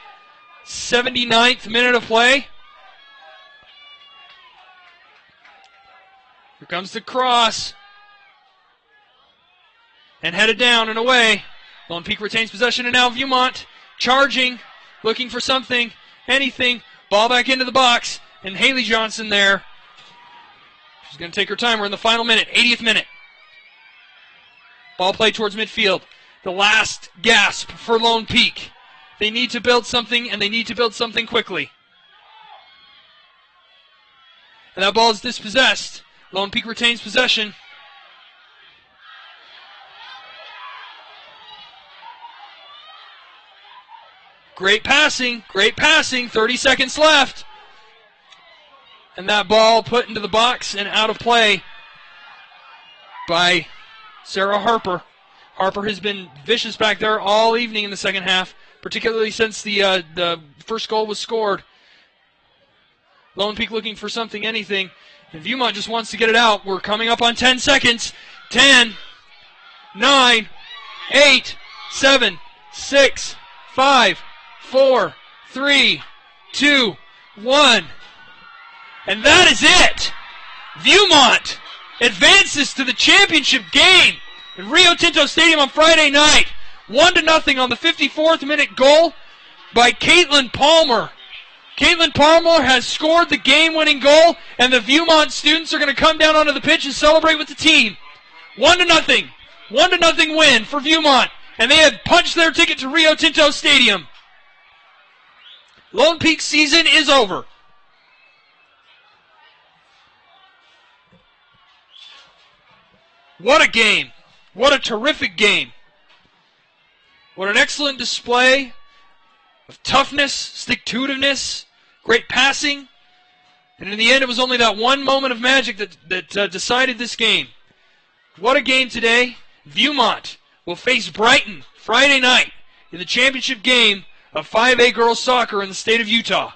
A: 79th minute of play? Here comes the cross. And headed down and away. Lone Peak retains possession, and now Viewmont charging, looking for something. anything. Ball back into the box, and Haley Johnson there. She's going to take her time. We're in the final minute, 80th minute. Ball played towards midfield. The last gasp for Lone Peak. They need to build something, and they need to build something quickly. And that ball is dispossessed. Lone Peak retains possession. Great passing, 30 seconds left. And that ball put into the box and out of play by Sarah Harper. Harper has been vicious back there all evening in the second half, particularly since the first goal was scored. Lone Peak looking for something, anything. And Viewmont just wants to get it out. We're coming up on 10 seconds. 10, 9, 8, 7, 6, 5, 4, 3, 2, 1. And that is it. Viewmont advances to the championship game in Rio Tinto Stadium on Friday night. 1-0 on the 54th minute goal by Caitlin Palmer. Caitlin Palmer has scored the game-winning goal, and the Viewmont students are going to come down onto the pitch and celebrate with the team. 1-0. 1-0 win for Viewmont, and they have punched their ticket to Rio Tinto Stadium. Lone Peak season is over. What a game. What a terrific game. What an excellent display of toughness, stick-to-itiveness, great passing. And in the end, it was only that one moment of magic that decided this game. What a game today. Viewmont will face Brighton Friday night in the championship game of 5A girls soccer in the state of Utah. I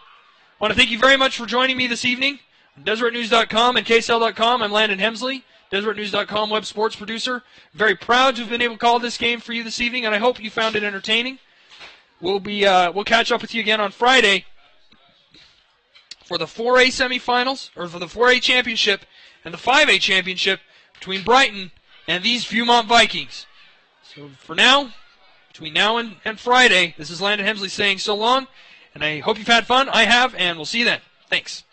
A: want to thank you very much for joining me this evening on DeseretNews.com and KSL.com. I'm Landon Hemsley, DeseretNews.com web sports producer. Very proud to have been able to call this game for you this evening, and I hope you found it entertaining. We'll catch up with you again on Friday for the 4A semifinals, or for the 4A championship and the 5A championship between Brighton and these Viewmont Vikings. So for now, between now and Friday, this is Landon Hemsley saying so long, and I hope you've had fun. I have, and we'll see you then. Thanks.